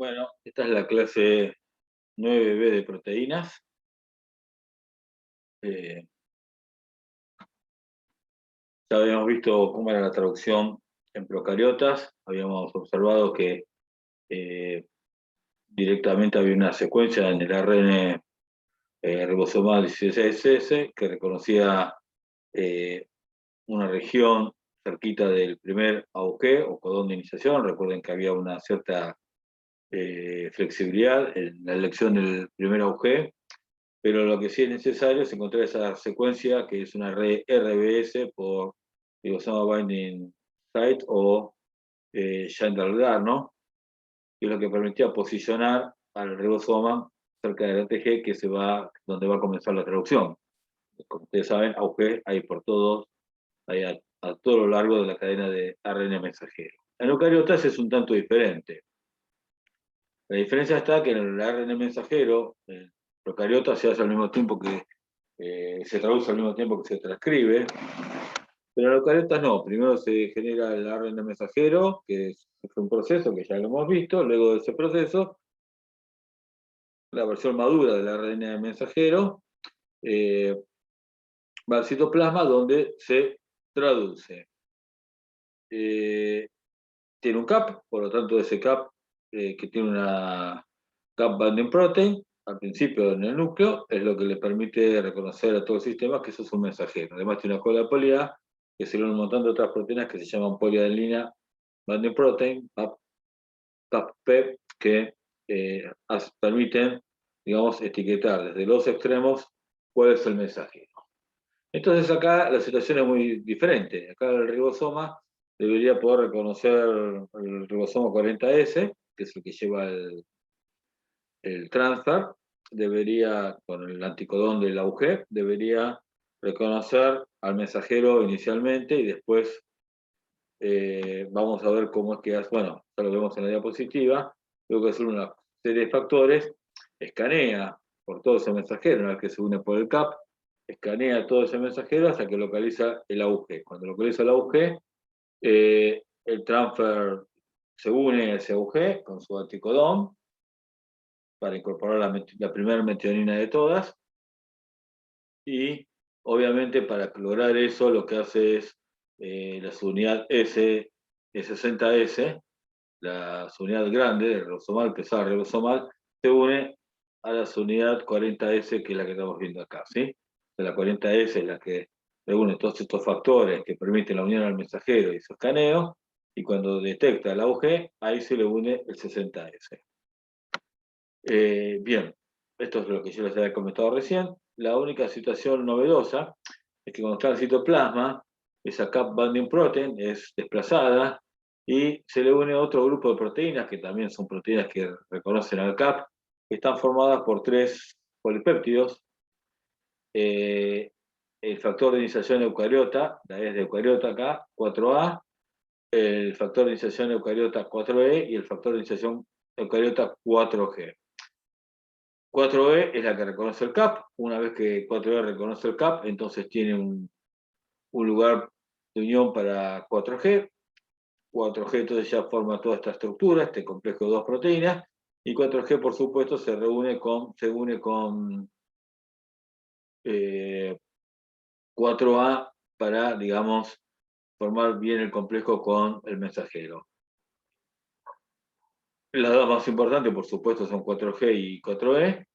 Bueno, esta es la clase 9B de proteínas. Ya habíamos visto cómo era la traducción en procariotas. Habíamos observado que directamente había una secuencia en el ARN ribosomal 16S que reconocía una región cerquita del primer AUG o codón de iniciación. Recuerden que había una cierta flexibilidad en la elección del primer AUG. Pero lo que sí es necesario es encontrar esa secuencia que es una RBS por ribosoma binding site o Schindler, ¿no? Que es lo que permitía posicionar al ribosoma cerca del ATG donde va a comenzar la traducción. Como ustedes saben, AUG hay por todos, hay a todo lo largo de la cadena de ARN mensajero. En eucariotas es un tanto diferente. La diferencia está que en el ARN mensajero, el procariota se hace al mismo tiempo que se traduce al mismo tiempo que se transcribe, pero en eucariotas no. Primero se genera el ARN mensajero, que es un proceso que ya lo hemos visto. Luego de ese proceso, la versión madura del ARN mensajero va al citoplasma donde se traduce. Tiene un CAP, por lo tanto ese CAP que tiene una CAP binding protein al principio en el núcleo es lo que le permite reconocer a todo el sistema que eso es un mensajero. Además tiene una cola de polía que se un montón de otras proteínas que se llaman poliadenina binding protein, PAP-PEP, que permiten, digamos, etiquetar desde los extremos cuál es el mensajero. Entonces acá la situación es muy diferente. Acá el ribosoma debería poder reconocer el ribosoma 40S, que es el que lleva el transfer, debería, con el anticodón del AUG, debería reconocer al mensajero inicialmente y después vamos a ver cómo es que hace, bueno, ya lo vemos en la diapositiva, luego que hacer una serie de factores, escanea por todo ese mensajero, una vez que se une por el CAP, escanea todo ese mensajero hasta que localiza el AUG. Cuando localiza el AUG, el transfer se une a ese AUG con su anticodón para incorporar la primera metionina de todas, y obviamente para lograr eso lo que hace es la subunidad S, E60S, la subunidad grande del ribosomal, pesada ribosomal, se une a la subunidad 40S, que es la que estamos viendo acá, ¿sí? La 40S es la que reúne todos estos factores que permiten la unión al mensajero y su escaneo, y cuando detecta el AUG, ahí se le une el 60S. Bien, esto es lo que yo les había comentado recién. La única situación novedosa es que cuando está en el citoplasma, esa cap binding protein es desplazada y se le une a otro grupo de proteínas, que también son proteínas que reconocen al cap, que están formadas por 3 polipéptidos. El factor de iniciación eucariota, la E es de eucariota acá, 4A, el factor de iniciación eucariota 4E y el factor de iniciación eucariota 4G. 4E es la que reconoce el CAP. Una vez que 4E reconoce el CAP, entonces tiene un lugar de unión para 4G. 4G entonces ya forma toda esta estructura, este complejo de 2 proteínas, y 4G, por supuesto, se une con 4A para, digamos, formar bien el complejo con el mensajero. Las dos más importantes, por supuesto, son 4G y 4E.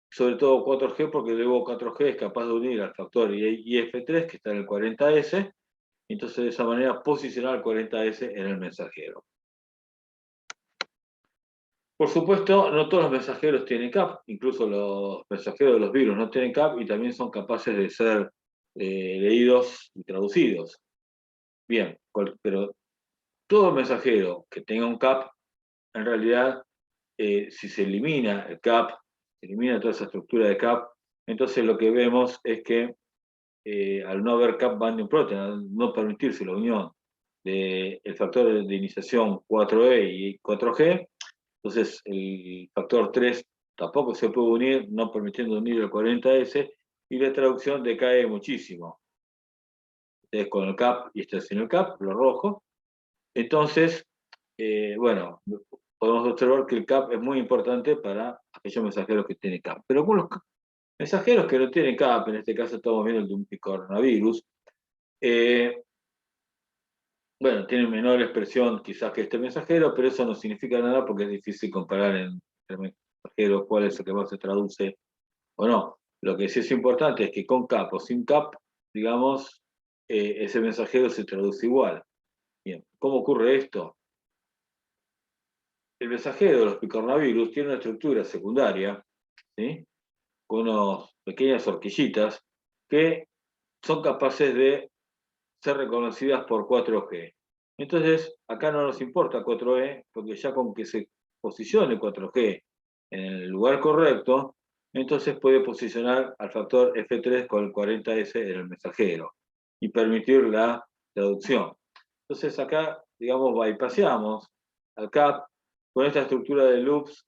Sobre todo 4G, porque luego 4G es capaz de unir al factor IF3, que está en el 40S, y entonces de esa manera posicionar al 40S en el mensajero. Por supuesto, no todos los mensajeros tienen CAP, incluso los mensajeros de los virus no tienen CAP y también son capaces de ser leídos y traducidos. Bien, pero todo mensajero que tenga un CAP, en realidad, si se elimina el CAP, se elimina toda esa estructura de CAP, entonces lo que vemos es que al no haber cap binding protein, al no permitirse la unión del factor de iniciación 4E y 4G, entonces el factor 3 tampoco se puede unir, no permitiendo unir el 40S, y la traducción decae muchísimo. Ustedes con el cap y este sin el cap, lo rojo. Entonces, bueno, podemos observar que el CAP es muy importante para aquellos mensajeros que tienen CAP. Pero con los mensajeros que no tienen CAP, en este caso estamos viendo el de un coronavirus, bueno, tienen menor expresión quizás que este mensajero, pero eso no significa nada porque es difícil comparar entre mensajeros cuál es el que más se traduce o no. Lo que sí es importante es que con CAP o sin CAP, digamos, ese mensajero se traduce igual. Bien, ¿cómo ocurre esto? El mensajero de los picornavirus tiene una estructura secundaria, ¿sí? Con unas pequeñas horquillitas que son capaces de ser reconocidas por 4G. Entonces, acá no nos importa 4E, porque ya con que se posicione 4G en el lugar correcto, entonces puede posicionar al factor F3 con el 40S en el mensajero y permitir la traducción. Entonces acá, digamos, bypassamos al CAP con esta estructura de loops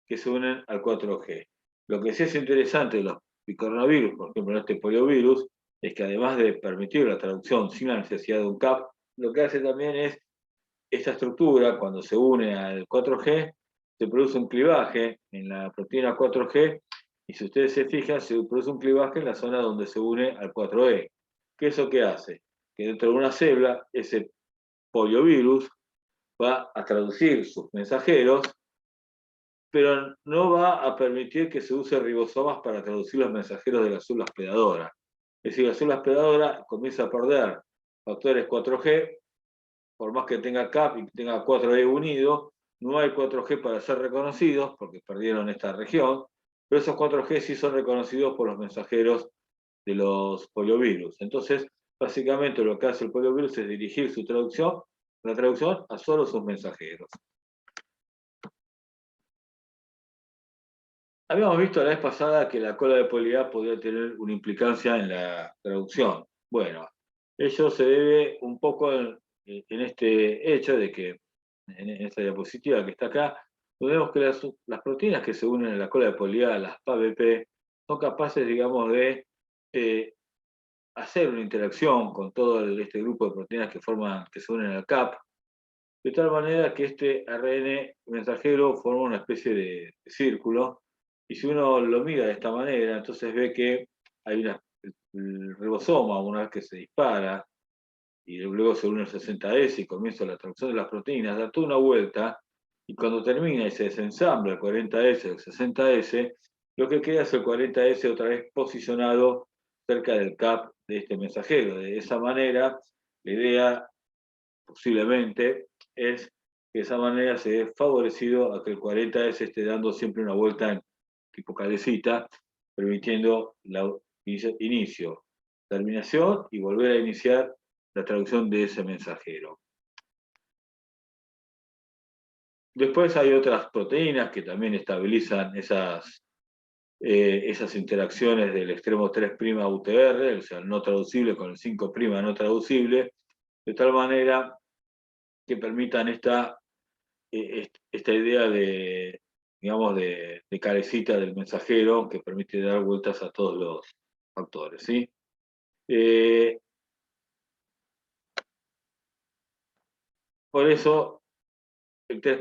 que se unen al 4G. Lo que sí es interesante de los coronavirus, por ejemplo, en este poliovirus, es que además de permitir la traducción sin la necesidad de un CAP, lo que hace también es esta estructura, cuando se une al 4G, se produce un clivaje en la proteína 4G, y si ustedes se fijan, se produce un clivaje en la zona donde se une al 4E. ¿Qué es eso que hace? Que dentro de una célula, ese poliovirus va a traducir sus mensajeros, pero no va a permitir que se use ribosomas para traducir los mensajeros de las células hospedadoras. Es decir, la célula hospedadora comienza a perder factores 4G, por más que tenga CAP y tenga 4E unido, no hay 4G para ser reconocidos, porque perdieron esta región, pero esos 4G sí son reconocidos por los mensajeros de los poliovirus. Entonces, básicamente lo que hace el poliovirus es dirigir su traducción, la traducción a solo sus mensajeros. Habíamos visto la vez pasada que la cola de PoliA podría tener una implicancia en la traducción. Bueno, eso se debe un poco en este hecho de que, en esta diapositiva que está acá, vemos que las proteínas que se unen en la cola de PoliA, las PABP, son capaces, digamos, de hacer una interacción con todo este grupo de proteínas que se unen al CAP, de tal manera que este ARN mensajero forma una especie de círculo, y si uno lo mira de esta manera, entonces ve que hay el ribosoma, una vez que se dispara, y luego se une el 60S y comienza la traducción de las proteínas, da toda una vuelta, y cuando termina y se desensambla el 40S o el 60S, lo que queda es el 40S otra vez posicionado cerca del CAP de este mensajero. De esa manera, la idea posiblemente es que de esa manera se ve favorecido a que el 40S esté dando siempre una vuelta en tipo calecita, permitiendo inicio, terminación y volver a iniciar la traducción de ese mensajero. Después hay otras proteínas que también estabilizan esas interacciones del extremo 3' UTR, o sea, el no traducible con el 5' no traducible, de tal manera que permitan esta idea de, digamos, de carecita del mensajero que permite dar vueltas a todos los factores, ¿sí? Por eso, el 3'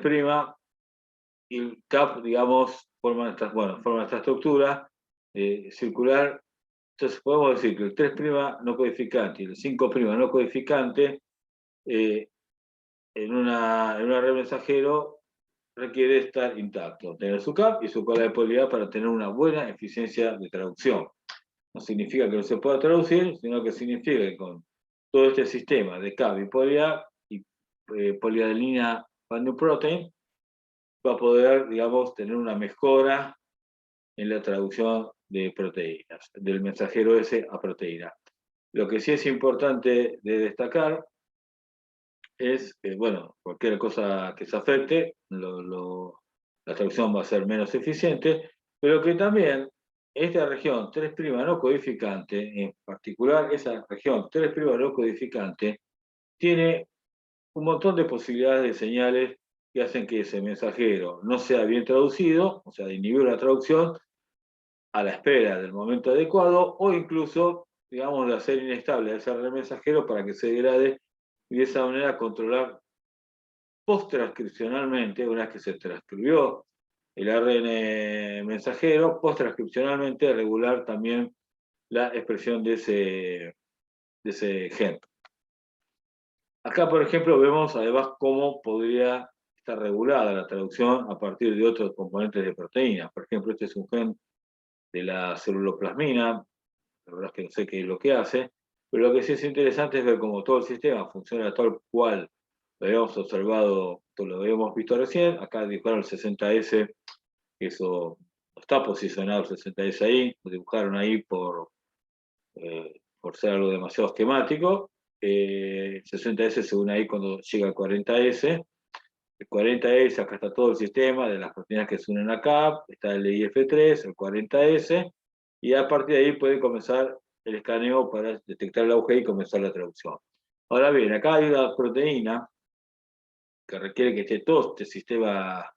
y el CAP, digamos, forman esta estructura circular. Entonces podemos decir que el 3' no codificante y el 5' no codificante en una red mensajero requiere estar intacto, tener su CAP y su cola de PoliA para tener una buena eficiencia de traducción. No significa que no se pueda traducir, sino que significa que con todo este sistema de CAP y PoliA y poliadenina binding protein va a poder, digamos, tener una mejora en la traducción de proteínas, del mensajero S a proteína. Lo que sí es importante de destacar es que, bueno, cualquier cosa que se afecte, la traducción va a ser menos eficiente, pero que también esta región 3' no codificante, en particular esa región 3' no codificante, tiene un montón de posibilidades de señales que hacen que ese mensajero no sea bien traducido, o sea, de inhibir la traducción a la espera del momento adecuado, o incluso, digamos, de hacer inestable ese mensajero para que se degrade y de esa manera controlar post-transcripcionalmente, una vez que se transcribió el ARN mensajero, post-transcripcionalmente regular también la expresión de ese gen. Acá, por ejemplo, vemos además cómo podría estar regulada la traducción a partir de otros componentes de proteínas. Por ejemplo, este es un gen de la celuloplasmina, la verdad es que no sé qué es lo que hace, pero lo que sí es interesante es ver cómo todo el sistema funciona tal cual lo habíamos observado, lo habíamos visto recién. Acá dibujaron el 60S, que eso no está posicionado el 60S ahí, lo dibujaron ahí por ser algo demasiado esquemático. El 60S se une ahí cuando llega el 40S. El 40S, acá está todo el sistema de las proteínas que se unen acá, está el IF3, el 40S, y a partir de ahí puede comenzar el escaneo para detectar el agujero y comenzar la traducción. Ahora bien, acá hay una proteína que requiere que esté todo este sistema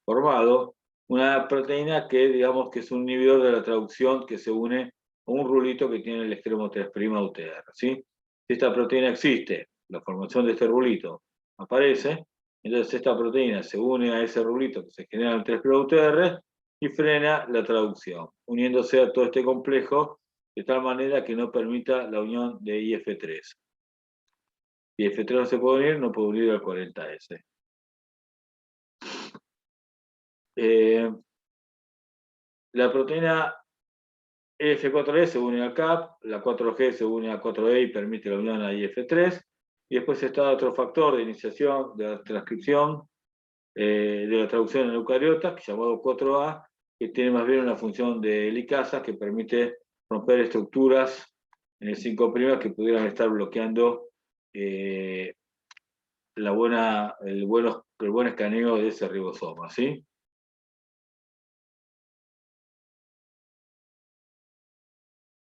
formado, una proteína que digamos que es un inhibidor de la traducción que se une a un rulito que tiene el extremo 3' UTR, ¿sí? Si esta proteína existe, la formación de este rulito aparece, entonces esta proteína se une a ese rulito que se genera en el 3' UTR y frena la traducción, uniéndose a todo este complejo de tal manera que no permita la unión de IF3. Si IF3 no se puede unir, no puede unir al 40S. La proteína F4E se une al CAP, la 4G se une a 4E y permite la unión a IF3, y después está otro factor de iniciación de la transcripción, de la traducción en eucariotas, que es llamado 4A, que tiene más bien una función de helicasa que permite romper estructuras en el 5' que pudieran estar bloqueando el buen escaneo de ese ribosoma, ¿sí?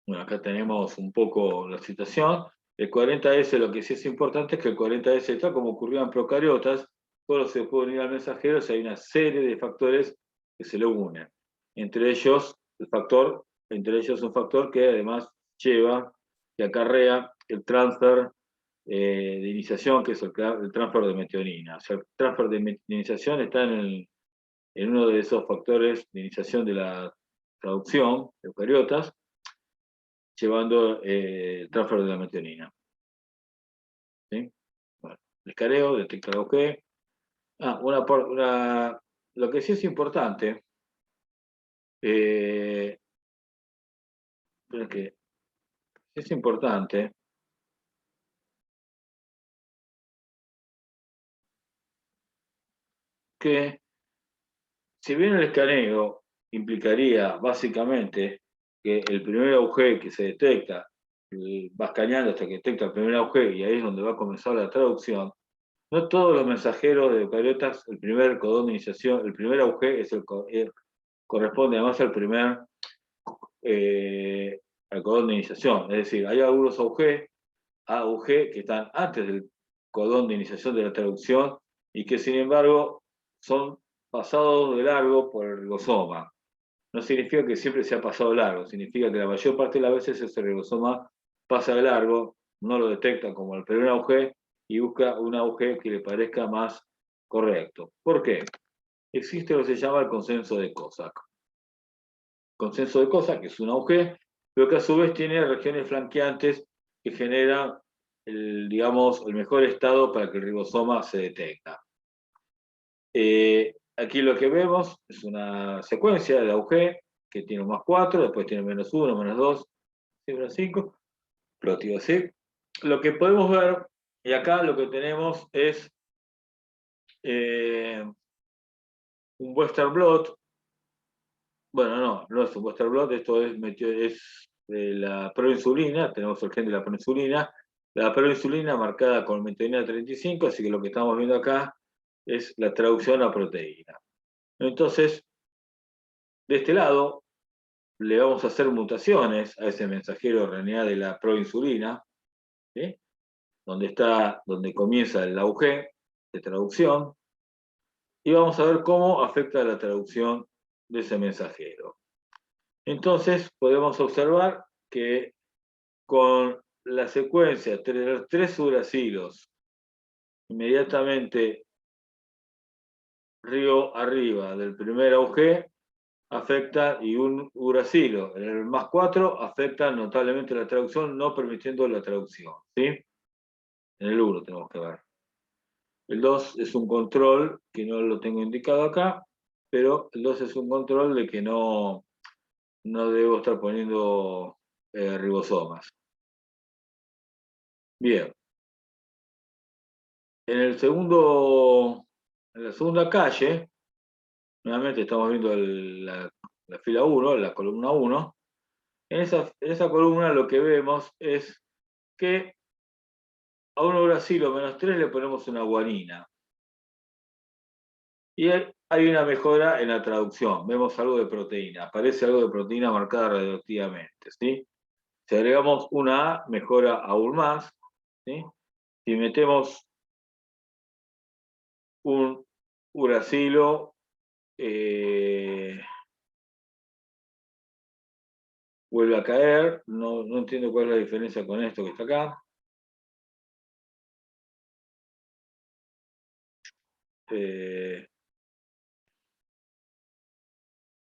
Bueno, acá tenemos un poco la situación. El 40S, lo que sí es importante es que el 40S, tal como ocurrió en procariotas, solo se puede unir al mensajero si hay una serie de factores que se lo unen. Entre ellos, un factor que además lleva, que acarrea el transfer de iniciación, que es el transfer de metionina. O sea, el transfer de iniciación está en uno de esos factores de iniciación de la traducción de eucariotas, llevando el transfer de la metionina. ¿Sí? Bueno, el escaneo detecta el agujero. Lo que sí es importante, es importante que, si bien el escaneo implicaría básicamente que el primer agujero que se detecta va escaneando hasta que detecta el primer agujero y ahí es donde va a comenzar la traducción, no todos los mensajeros de eucariotas, el primer codón de iniciación, el primer agujero corresponde además al codón de iniciación. Es decir, hay algunos AUG que están antes del codón de iniciación de la traducción y que sin embargo son pasados de largo por el ribosoma. No significa que siempre se ha pasado de largo, significa que la mayor parte de las veces ese ribosoma pasa de largo, no lo detecta como el primer AUG y busca un AUG que le parezca más correcto. ¿Por qué? Existe lo que se llama el consenso de Kozak. Consenso de Kozak, que es un AUG, pero que a su vez tiene regiones flanqueantes que generan digamos, el mejor estado para que el ribosoma se detecta. Aquí lo que vemos es una secuencia de AUG que tiene un +4, después tiene -1, -2, -5, plotio así. Lo que podemos ver, y acá lo que tenemos es un Western blot. Bueno, no es un Western blot, esto es la proinsulina, tenemos el gen de la proinsulina. La proinsulina marcada con metionina 35, así que lo que estamos viendo acá es la traducción a proteína. Entonces, de este lado, le vamos a hacer mutaciones a ese mensajero RNA de la proinsulina, ¿sí? Donde comienza el AUG de traducción, y vamos a ver cómo afecta la traducción de ese mensajero. Entonces, podemos observar que con la secuencia de los 3 uracilos inmediatamente río arriba del primer auge afecta, y un uracilo en el +4 afecta notablemente la traducción, no permitiendo la traducción, ¿sí? En el 1 tenemos que ver. El 2 es un control, que no lo tengo indicado acá, pero el 2 es un control de que no debo estar poniendo ribosomas. Bien. En la segunda calle, nuevamente estamos viendo la fila 1, la columna 1. En esa columna lo que vemos es que a un uracilo -3 le ponemos una guanina. Y hay una mejora en la traducción. Vemos algo de proteína. Aparece algo de proteína marcada radioactivamente, ¿sí? Si agregamos una A, mejora aún más, ¿sí? Si metemos un uracilo, vuelve a caer. No entiendo cuál es la diferencia con esto que está acá.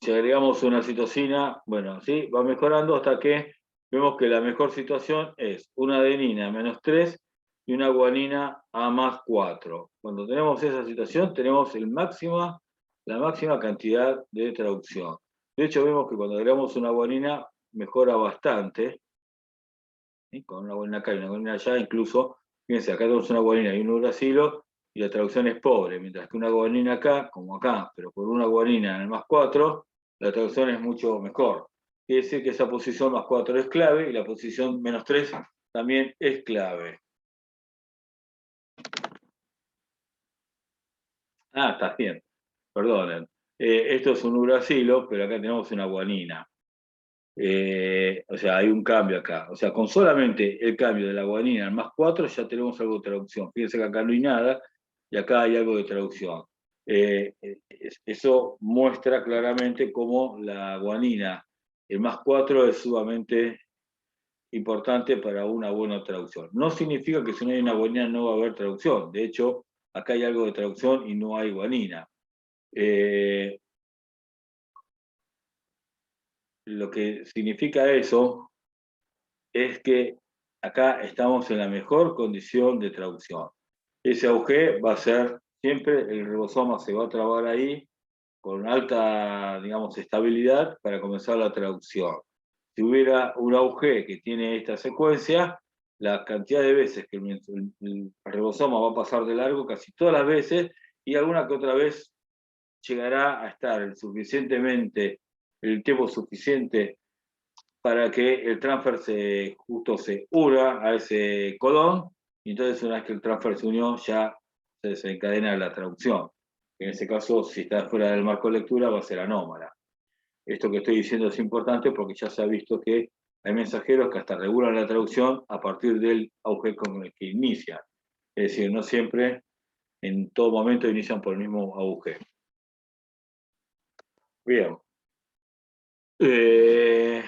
Si agregamos una citosina, bueno, sí, va mejorando hasta que vemos que la mejor situación es una adenina -3 y una guanina A+4. Cuando tenemos esa situación, tenemos la máxima cantidad de traducción. De hecho, vemos que cuando agregamos una guanina, mejora bastante. ¿Sí? Con una guanina acá y una guanina allá, incluso, fíjense, acá tenemos una guanina y un uracilo, y la traducción es pobre, mientras que una guanina acá, como acá, pero por una guanina en el +4, la traducción es mucho mejor. Quiere decir que esa posición +4 es clave y la posición -3 también es clave. Ah, está bien, perdonen. Esto es un uracilo, pero acá tenemos una guanina. O sea, hay un cambio acá. O sea, con solamente el cambio de la guanina al +4 ya tenemos algo de traducción. Fíjense que acá no hay nada y acá hay algo de traducción. Eso muestra claramente cómo la guanina, el +4 es sumamente importante para una buena traducción. No significa que si no hay una guanina no va a haber traducción. De hecho, acá hay algo de traducción y no hay guanina. Lo que significa eso es que acá estamos en la mejor condición de traducción. Ese auge va a ser siempre, el ribosoma se va a trabar ahí con alta, digamos, estabilidad para comenzar la traducción. Si hubiera un auge que tiene esta secuencia, la cantidad de veces que el ribosoma va a pasar de largo, casi todas las veces, y alguna que otra vez llegará a estar el tiempo suficiente para que el transfer justo se una a ese codón, y entonces una vez que el transfer se unió ya se desencadena la traducción. En ese caso, si está fuera del marco de lectura, va a ser anómala. Esto que estoy diciendo es importante porque ya se ha visto que hay mensajeros que hasta regulan la traducción a partir del auge con el que inician. Es decir, no siempre, en todo momento, inician por el mismo auge. Bien. El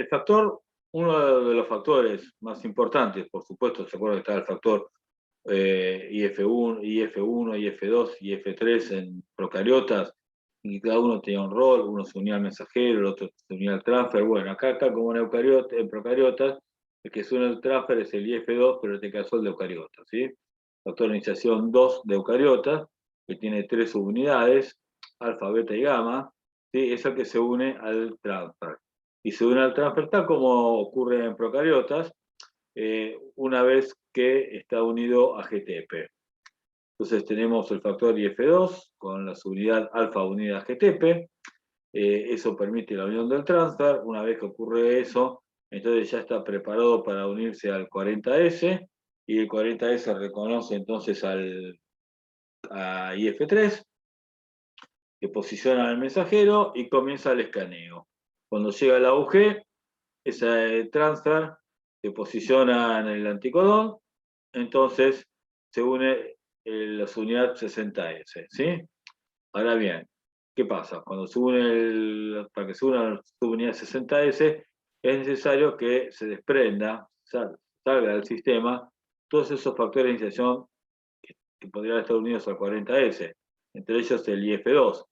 factor, uno de los factores más importantes, por supuesto, se acuerdan que está el factor IF1, IF1, IF2 y IF3 en procariotas, y cada uno tenía un rol, uno se unía al mensajero, el otro se unía al transfer. Bueno, acá como en procariotas, el que se une al transfer es el IF2, pero en este caso el de eucariotas, ¿sí? Factor de iniciación 2 de eucariotas, que tiene 3 subunidades, alfa, beta y gamma, ¿sí? Es el que se une al transfer. Y se une al transfer tal como ocurre en procariotas, una vez que está unido a GTP. Entonces tenemos el factor IF2 con la subunidad alfa unida a GTP. Eso permite la unión del transfer. Una vez que ocurre eso, entonces ya está preparado para unirse al 40S, y el 40S reconoce entonces a IF3, que posiciona al mensajero y comienza el escaneo. Cuando llega el AUG, ese transfer se posiciona en el anticodón, entonces se une la unidad 60S, ¿sí? Ahora bien, ¿qué pasa? Cuando para que se una la subunidad 60S, es necesario que se desprenda, salga del sistema, todos esos factores de iniciación que podrían estar unidos al 40S, entre ellos el IF2.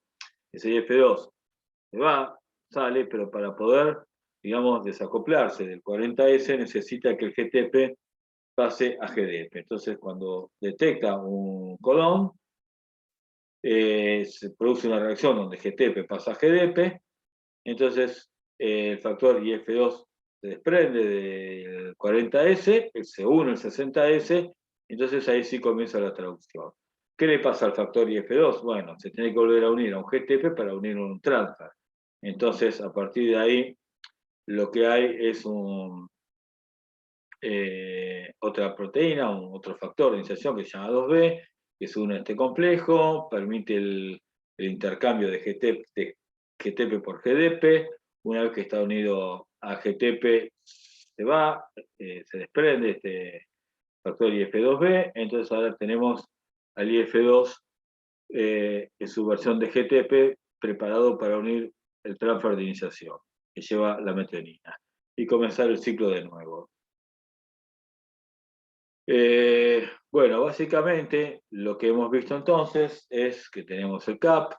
Ese IF2 se va, sale, pero para poder, digamos, desacoplarse del 40S necesita que el GTP pase a GDP. Entonces, cuando detecta un codón, se produce una reacción donde GTP pasa a GDP, entonces el factor IF2 se desprende del 40S, se une al 60S, entonces ahí sí comienza la traducción. ¿Qué le pasa al factor IF2? Bueno, se tiene que volver a unir a un GTP para unir un transfer. Entonces, a partir de ahí, lo que hay es otra proteína, otro factor de iniciación que se llama 2B, que se une a este complejo, permite el intercambio de GTP por GDP. Una vez que está unido a GTP, se va, se desprende este factor IF2B, entonces ahora tenemos al IF2 en su versión de GTP preparado para unir el transfer de iniciación, que lleva la metionina, y comenzar el ciclo de nuevo. Bueno, básicamente lo que hemos visto entonces es que tenemos el CAP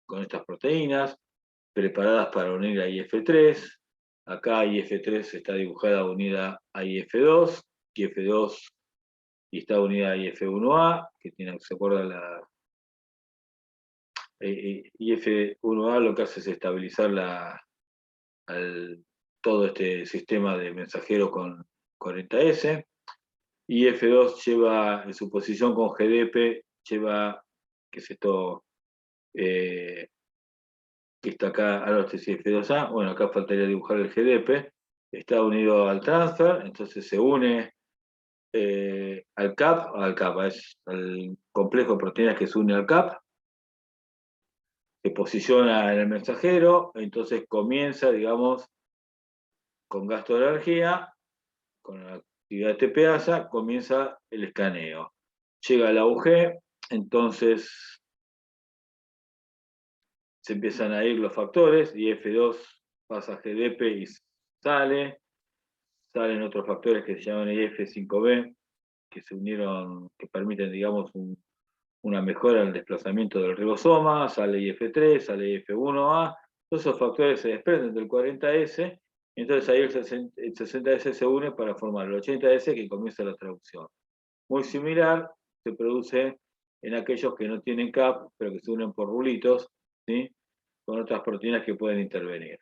con estas proteínas preparadas para unir a IF3. Acá IF3 está dibujada unida a IF2, IF2 y está unida a IF1A, que tiene, se acuerda la IF1A lo que hace es estabilizar todo este sistema de mensajero con 40S. Y F2 lleva en su posición con GDP, lleva, que es esto, que está acá, ahora este es F2A, bueno, acá faltaría dibujar el GDP, está unido al transfer, entonces se une al CAP, es el complejo de proteínas que se une al CAP, se posiciona en el mensajero, entonces comienza, digamos, con gasto de energía, con la actividad TPasa, comienza el escaneo. Llega al AUG, entonces se empiezan a ir los factores, y F2 pasa a GDP y salen otros factores que se llaman IF5B, que se unieron, que permiten, digamos, una mejora en el desplazamiento del ribosoma, sale IF3, sale IF1A, todos esos factores se desprenden del 40S, entonces ahí el 60S se une para formar el 80S que comienza la traducción. Muy similar se produce en aquellos que no tienen CAP, pero que se unen por rulitos, ¿sí?, con otras proteínas que pueden intervenir.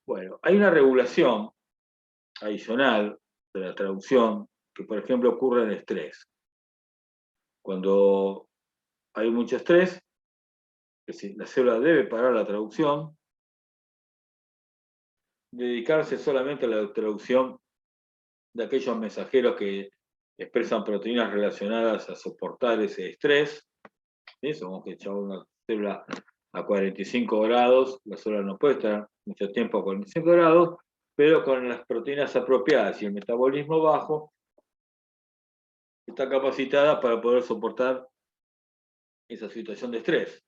Bueno, hay una regulación adicional de la traducción que, por ejemplo, ocurre en estrés. Cuando hay mucho estrés, la célula debe parar la traducción, dedicarse solamente a la traducción de aquellos mensajeros que expresan proteínas relacionadas a soportar ese estrés. ¿Sí? Somos que echar una célula a 45 grados, la célula no puede estar mucho tiempo a 45 grados, pero con las proteínas apropiadas y el metabolismo bajo, está capacitada para poder soportar esa situación de estrés.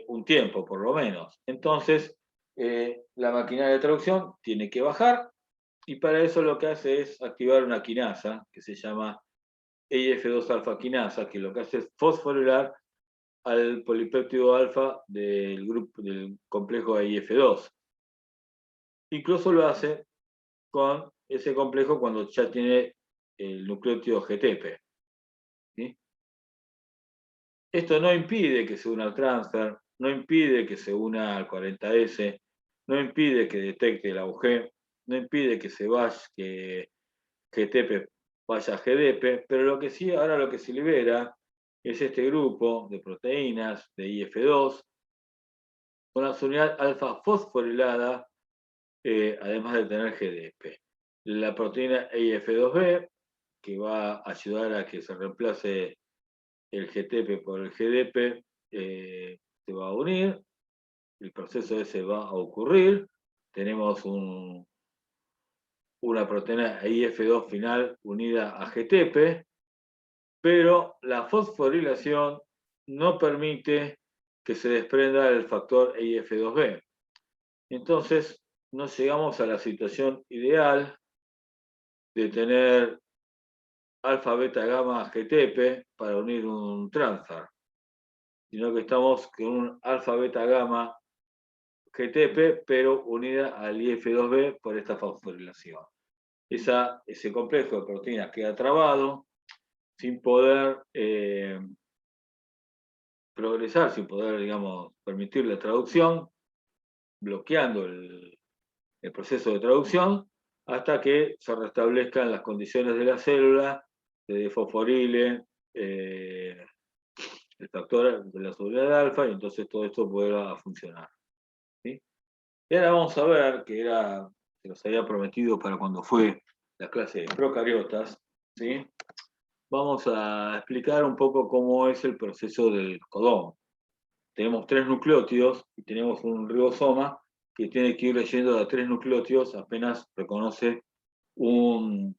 Un tiempo, por lo menos. Entonces, la maquinaria de traducción tiene que bajar, y para eso lo que hace es activar una quinasa que se llama EIF2-alfa quinasa, que lo que hace es fosforilar al polipéptido alfa del complejo EIF2. Incluso lo hace con ese complejo cuando ya tiene el nucleótido GTP. ¿Sí? Esto no impide que se una al transfer, no impide que se una al 40S, no impide que detecte el AUG, no impide que se vaya, que GTP vaya a GDP, pero lo que sí, ahora lo que se libera es este grupo de proteínas de IF2 con la unidad alfa fosforilada, además de tener GDP. La proteína IF2B, que va a ayudar a que se reemplace el GTP por el GDP, se va a unir, el proceso ese va a ocurrir, tenemos una proteína IF2 final unida a GTP, pero la fosforilación no permite que se desprenda el factor IF2B. Entonces, no llegamos a la situación ideal de tener alfa, beta, gamma, GTP para unir un transfer, sino que estamos con un alfa, beta, gamma, GTP, pero unida al IF2B por esta fosforilación. Ese complejo de proteínas queda trabado, sin poder progresar, sin poder, digamos, permitir la traducción, bloqueando el proceso de traducción, hasta que se restablezcan las condiciones de la célula, se desfosforile el factor de la solubilidad alfa, y entonces todo esto vuelva a funcionar. ¿Sí? Y ahora vamos a ver, se nos había prometido para cuando fue la clase de procariotas, ¿sí? Vamos a explicar un poco cómo es el proceso del codón. Tenemos 3 nucleótidos y tenemos un ribosoma que tiene que ir leyendo a 3 nucleótidos apenas reconoce un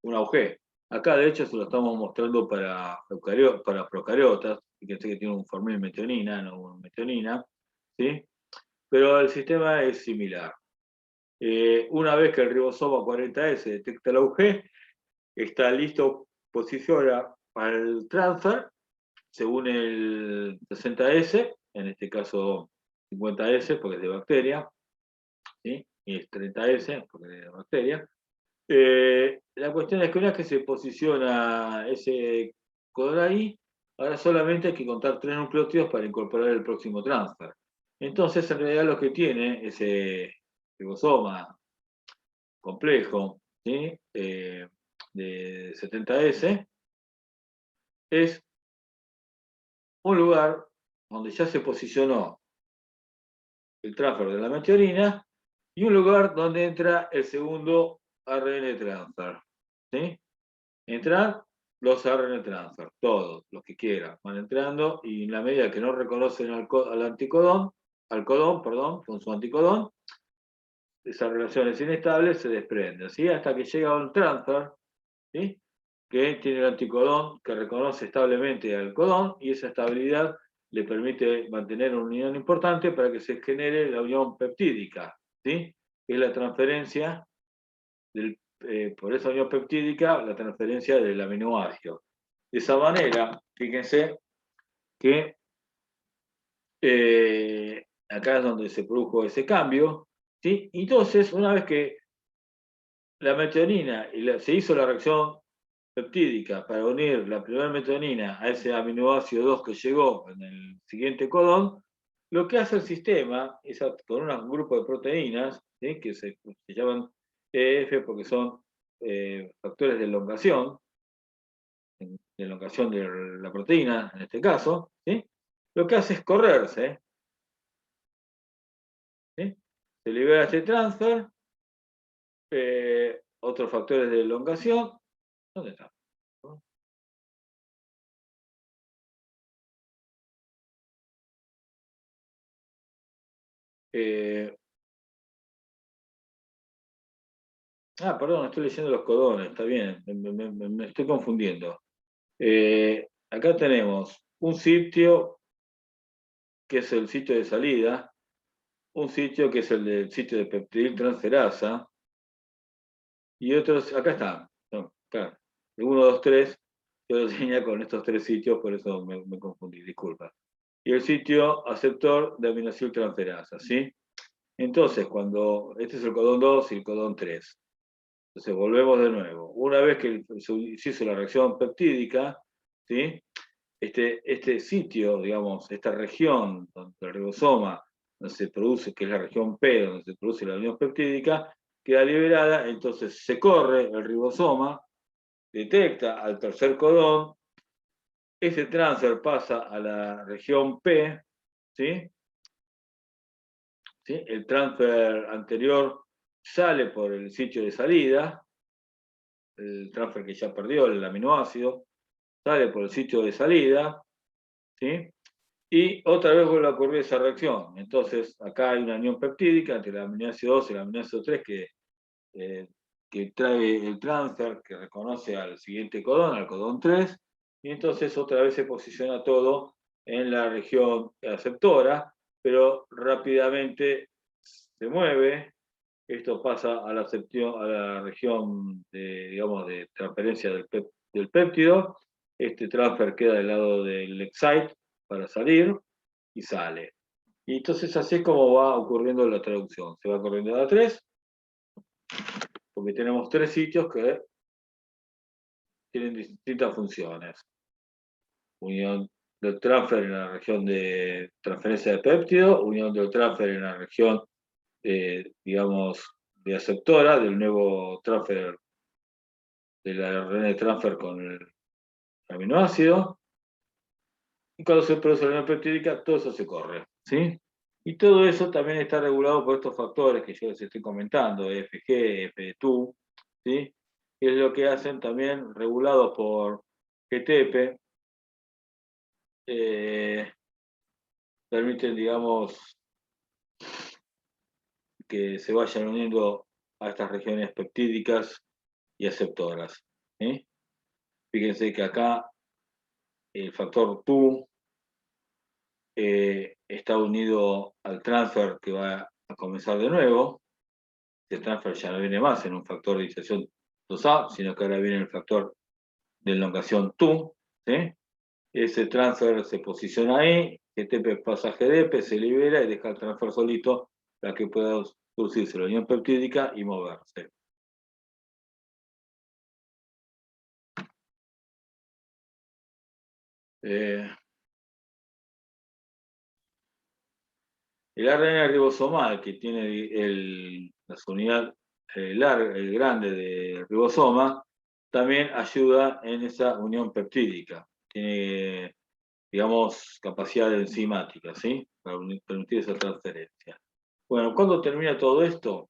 AUG. Acá, de hecho, se lo estamos mostrando para procariotas, fíjense que tiene un formil metionina, no una metionina, ¿sí? Pero el sistema es similar. Una vez que el ribosoma 40S detecta el AUG, está listo, posiciona para el transfer, según el 60S, en este caso 50S porque es de bacteria, ¿sí? Y es 30S porque es de bacteria. La cuestión es que una vez que se posiciona ese codón ahí, ahora solamente hay que contar 3 nucleótidos para incorporar el próximo transfer. Entonces, en realidad lo que tiene ese ribosoma complejo, ¿sí? De 70S es un lugar donde ya se posicionó el transfer de la metionina y un lugar donde entra el segundo ARN transfer. ¿Sí? Entran los ARN transfer, todos, los que quieran, van entrando y en la medida que no reconocen al anticodón, al codón, perdón, con su anticodón, esas relaciones inestables se desprenden, ¿sí? Hasta que llega un transfer, ¿sí? Que tiene el anticodón que reconoce establemente al codón y esa estabilidad le permite mantener una unión importante para que se genere la unión peptídica, ¿sí? Que es la transferencia por esa unión peptídica, la transferencia del aminoácido. De esa manera, fíjense que acá es donde se produjo ese cambio, ¿sí? Entonces, una vez que la metionina se hizo la reacción peptídica para unir la primera metionina a ese aminoácido 2 que llegó en el siguiente codón, lo que hace el sistema es con un grupo de proteínas, ¿sí? Que se llaman EF porque son factores de elongación de la proteína, en este caso, ¿sí? Lo que hace es correrse, ¿sí? Se libera este transfer, otros factores de elongación, ¿dónde está? Eh, perdón, estoy leyendo los codones, está bien, me estoy confundiendo. Acá tenemos un sitio que es el sitio de salida, un sitio que es el del sitio de peptidiltransferasa, y otros, acá está, no, claro, el 1, 2, 3, yo lo tenía con estos 3 sitios, por eso me confundí, disculpa. Y el sitio aceptor de aminoaciltransferasa, ¿sí? Entonces, este es el codón 2 y el codón 3. Entonces, volvemos de nuevo. Una vez que se hizo la reacción peptídica, ¿sí? Este sitio, digamos, esta región donde el ribosoma, donde se produce, que es la región P, donde se produce la unión peptídica, queda liberada, entonces se corre el ribosoma, detecta al tercer codón, ese transfer pasa a la región P, ¿sí? ¿Sí? El transfer anterior sale por el sitio de salida, el transfer que ya perdió el aminoácido, sale por el sitio de salida, ¿sí? Y otra vez vuelve a ocurrir esa reacción. Entonces, acá hay una unión peptídica entre el aminoácido 2 y el aminoácido 3 que trae el transfer, que reconoce al siguiente codón, al codón 3, y entonces otra vez se posiciona todo en la región aceptora, pero rápidamente se mueve esto pasa a a la región de, digamos, de transferencia del péptido. Este transfer queda del lado del excite para salir y sale. Y entonces así es como va ocurriendo la traducción. Se va corriendo a 3, porque tenemos 3 sitios que tienen distintas funciones. Unión del transfer en la región de transferencia de péptido, unión del transfer en la región, digamos, de aceptora, del nuevo transfer, de la RNA de transfer con el aminoácido. Y cuando se produce la unión peptídica, todo eso se corre, ¿sí? Y todo eso también está regulado por estos factores que yo les estoy comentando, FG, FTU, ¿sí? Que es lo que hacen también regulados por GTP, permiten, digamos, que se vayan uniendo a estas regiones peptídicas y aceptoras, ¿sí? Fíjense que acá el factor TU está unido al transfer que va a comenzar de nuevo. El transfer ya no viene más en un factor de iniciación 2A, sino que ahora viene el factor de elongación TU, ¿sí? Ese transfer se posiciona ahí, GTP pasa a GDP, se libera y deja el transfer solito para que pueda producirse la unión peptídica y moverse. El ARN ribosomal, que tiene la unidad grande de ribosoma, también ayuda en esa unión peptídica. Tiene, digamos, capacidad enzimática, ¿sí? Para permitir esa transferencia. Bueno, ¿cuándo termina todo esto?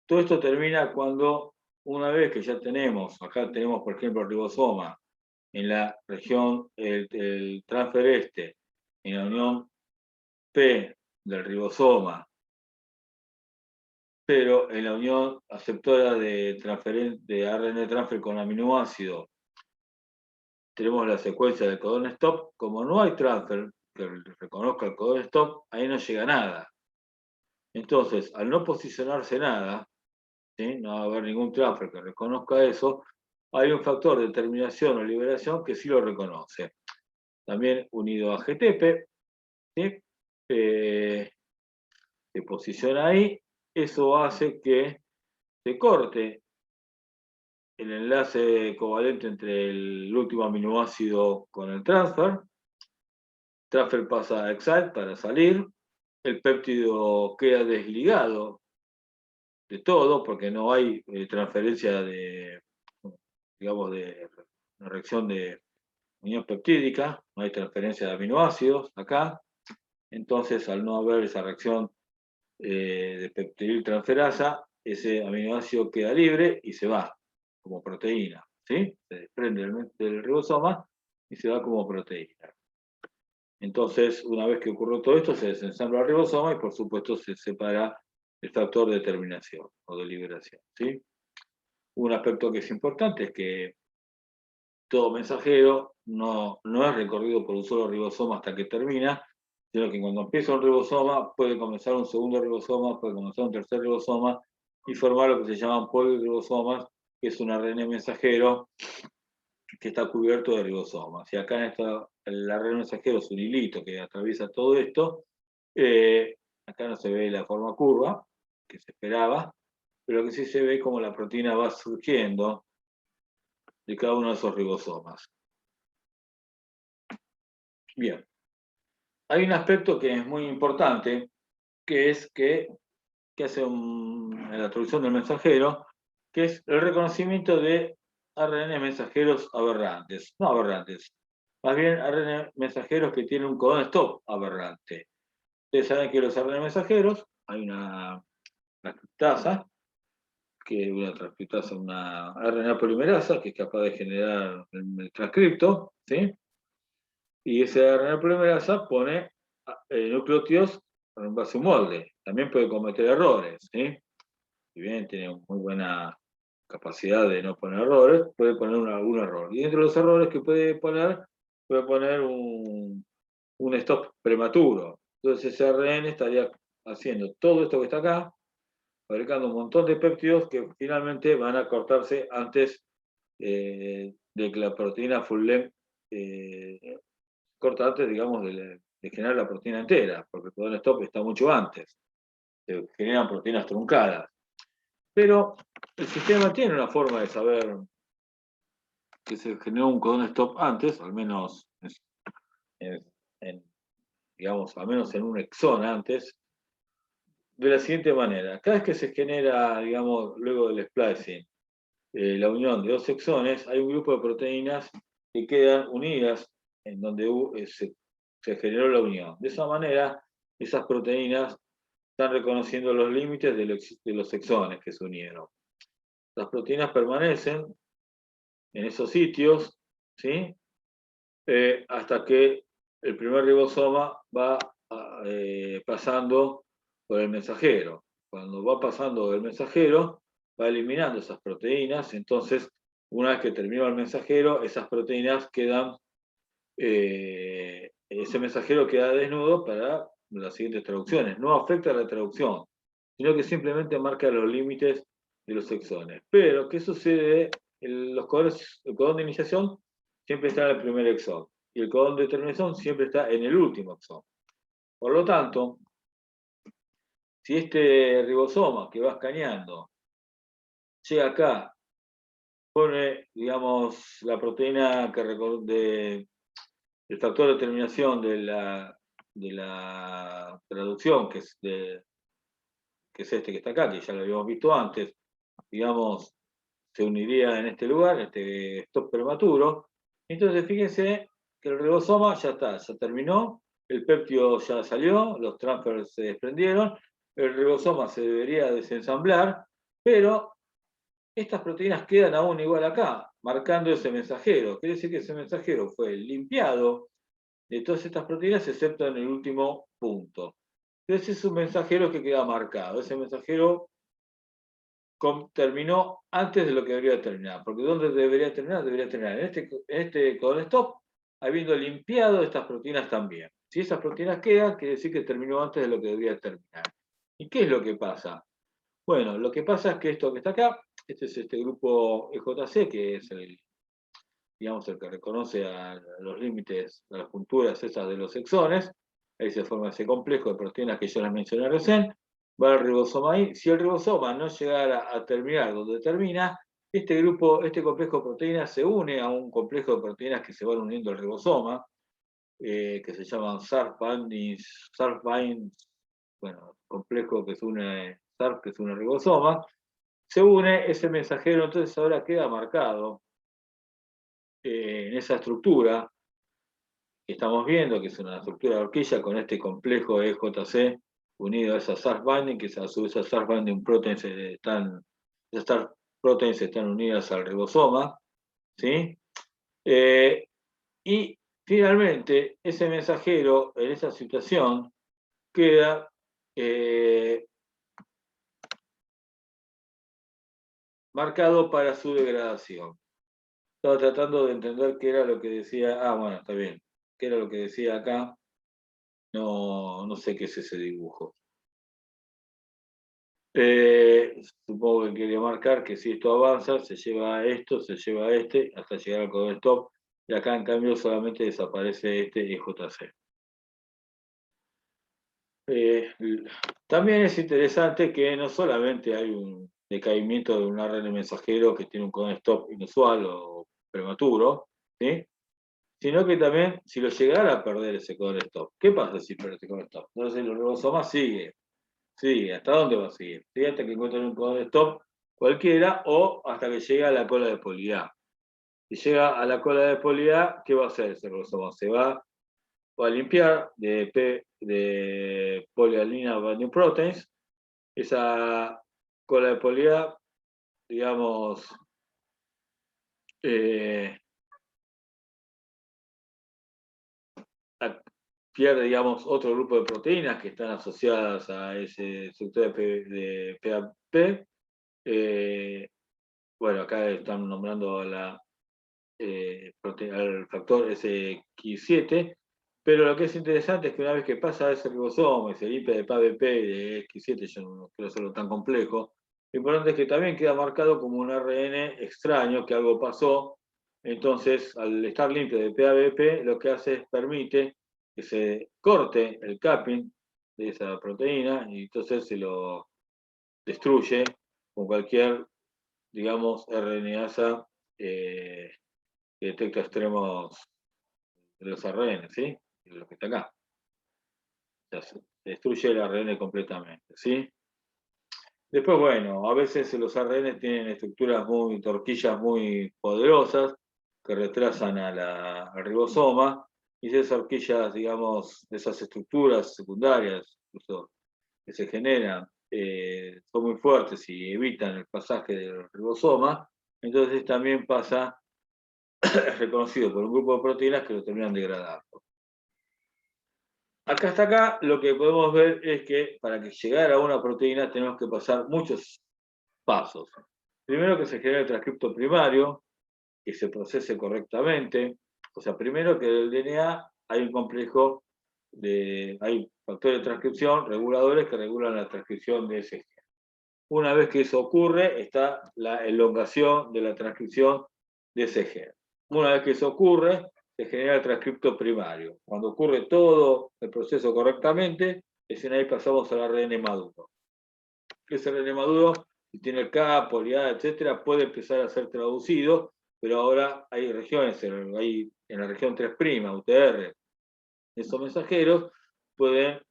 Todo esto termina cuando, una vez que ya tenemos, acá tenemos, por ejemplo, el ribosoma, en la región, el transfer en la unión P del ribosoma, pero en la unión aceptora de ARN transfer con aminoácido, tenemos la secuencia del codón stop. Como no hay transfer que reconozca el codón stop, ahí no llega nada. Entonces, al no posicionarse nada, ¿sí? No va a haber ningún transfer que reconozca eso, hay un factor de terminación o liberación que sí lo reconoce. También unido a GTP, ¿sí? Se posiciona ahí, eso hace que se corte el enlace covalente entre el último aminoácido con el transfer pasa a excite para salir, el péptido queda desligado de todo porque no hay transferencia de, digamos, de una reacción de unión peptídica, no hay transferencia de aminoácidos acá, entonces al no haber esa reacción de peptidil transferasa, ese aminoácido queda libre y se va como proteína, ¿sí? Se desprende del ribosoma y se va como proteína. Entonces, una vez que ocurrió todo esto, se desensambla el ribosoma y por supuesto se separa el factor de terminación o de liberación, ¿sí? Un aspecto que es importante es que todo mensajero no es recorrido por un solo ribosoma hasta que termina, sino que cuando empieza un ribosoma puede comenzar un segundo ribosoma, puede comenzar un tercer ribosoma y formar lo que se llaman poliribosomas, que es un ARN mensajero que está cubierto de ribosomas. Y acá en el ARN mensajero es un hilito que atraviesa todo esto. Acá no se ve la forma curva que se esperaba, pero lo que sí se ve como la proteína va surgiendo de cada uno de esos ribosomas. Bien. Hay un aspecto que es muy importante, que es que hace en la traducción del mensajero, que es el reconocimiento de ARN mensajeros aberrantes, no aberrantes, más bien ARN mensajeros que tienen un codón stop aberrante. Ustedes saben que los ARN mensajeros, hay una transcriptasa, una RNA polimerasa que es capaz de generar el transcripto, ¿sí? Y esa RNA polimerasa pone nucleótidos en base a un molde. También puede cometer errores, ¿sí? Si bien tiene muy buena capacidad de no poner errores, puede poner algún error. Y entre los errores que puede poner un stop prematuro. Entonces ese ARN estaría haciendo todo esto que está acá fabricando un montón de péptidos que finalmente van a cortarse antes de que la proteína full length corta antes, digamos, de generar la proteína entera, porque el codón stop está mucho antes. Se generan proteínas truncadas. Pero el sistema tiene una forma de saber que se generó un codón stop antes, al menos digamos, al menos en un exón antes, de la siguiente manera. Cada vez que se genera, digamos, luego del splicing, la unión de dos exones, hay un grupo de proteínas que quedan unidas en donde se generó la unión. De esa manera, esas proteínas están reconociendo los límites de los exones que se unieron. Las proteínas permanecen en esos sitios, ¿sí? Hasta que el primer ribosoma va pasando por el mensajero. Cuando va pasando el mensajero, va eliminando esas proteínas, entonces, una vez que terminó el mensajero, esas proteínas quedan, ese mensajero queda desnudo para las siguientes traducciones. No afecta a la traducción, sino que simplemente marca los límites de los exones. Pero, ¿qué sucede? El codón de iniciación siempre está en el primer exón y el codón de terminación siempre está en el último exón. Por lo tanto, si este ribosoma que va escaneando llega acá, pone, digamos, la proteína el factor de terminación de la traducción, que es este que está acá, que ya lo habíamos visto antes, digamos, se uniría en este lugar, este stop prematuro. Entonces, fíjense que el ribosoma ya está, ya terminó, el péptido ya salió, los transfers se desprendieron, el ribosoma se debería desensamblar, pero estas proteínas quedan aún igual acá, marcando ese mensajero. Quiere decir que ese mensajero fue limpiado de todas estas proteínas, excepto en el último punto. Entonces es un mensajero que queda marcado. Ese mensajero terminó antes de lo que debería terminar. Porque ¿dónde debería terminar? Debería terminar en este codon stop, habiendo limpiado estas proteínas también. Si esas proteínas quedan, quiere decir que terminó antes de lo que debería terminar. ¿Y qué es lo que pasa? Bueno, lo que pasa es que esto que está acá, este es este grupo EJC, que es digamos, el que reconoce a los límites, a las junturas esas de los exones. Ahí se forma ese complejo de proteínas que yo les mencioné recién. Va el ribosoma ahí. Si el ribosoma no llegara a terminar donde termina, este complejo de proteínas se une a un complejo de proteínas que se van uniendo al ribosoma, que se llaman SARF-bind, bueno, complejo que se une, SARF que se une al ribosoma. Se une ese mensajero, entonces ahora queda marcado en esa estructura que estamos viendo, que es una estructura de horquilla con este complejo EJC unido a esas SARS binding, que a su vez esas SARS binding proteins esas SARS proteins están unidas al ribosoma, ¿sí? Y finalmente, ese mensajero en esa situación queda marcado para su degradación. Estaba tratando de entender qué era lo que decía. Bueno, está bien. ¿Qué era lo que decía acá? No sé qué es ese dibujo. Supongo que quería marcar que si esto avanza, se lleva a esto, se lleva a este, hasta llegar al codon stop. Y acá, en cambio, solamente desaparece este EJC. También es interesante que no solamente hay un decaimiento de un ARN mensajero que tiene un codon stop inusual o prematuro, ¿sí? Sino que también, si lo llegara a perder ese codon stop, ¿qué pasa si pierde ese codon stop? Entonces el ribosoma sigue, ¿hasta dónde va a seguir? ¿Sí? Hasta que encuentren un codon stop cualquiera o hasta que llegue a la cola de poli A. Si llega a la cola de poli A, ¿qué va a hacer ese ribosoma? Se va a limpiar de poliadenina binding proteins. Esa cola de poli A, digamos, pierde, digamos, otro grupo de proteínas que están asociadas a ese estructura de PAP. Bueno, acá están nombrando al factor SQ7, Pero lo que es interesante es que una vez que pasa ese ribosoma y se limpia de PABP y de X7, yo no quiero hacerlo tan complejo, lo importante es que también queda marcado como un ARN extraño, que algo pasó. Entonces, al estar limpio de PABP, lo que hace es permite que se corte el capping de esa proteína y entonces se lo destruye con cualquier, digamos, RNasa que detecta extremos de los ARN, ¿sí? De lo que está acá. O sea, se destruye el ARN completamente, ¿sí? Después, bueno, a veces los ARN tienen estructuras torquillas muy poderosas que retrasan al ribosoma, y esas horquillas, digamos, esas estructuras secundarias, incluso que se generan, son muy fuertes y evitan el pasaje del ribosoma, entonces también pasa, es reconocido por un grupo de proteínas que lo terminan degradando. Acá hasta acá lo que podemos ver es que para que llegara a una proteína tenemos que pasar muchos pasos. Primero que se genere el transcripto primario, que se procese correctamente. O sea, primero que del DNA hay un complejo hay factores de transcripción, reguladores que regulan la transcripción de ese gen. Una vez que eso ocurre, está la elongación de la transcripción de ese gen. Una vez que eso ocurre, se genera el transcripto primario. Cuando ocurre todo el proceso correctamente, recién ahí pasamos al ARN maduro. Ese ARN maduro, si tiene el K, poliada, etcétera, puede empezar a ser traducido, pero ahora hay regiones, hay en la región 3', UTR, esos mensajeros pueden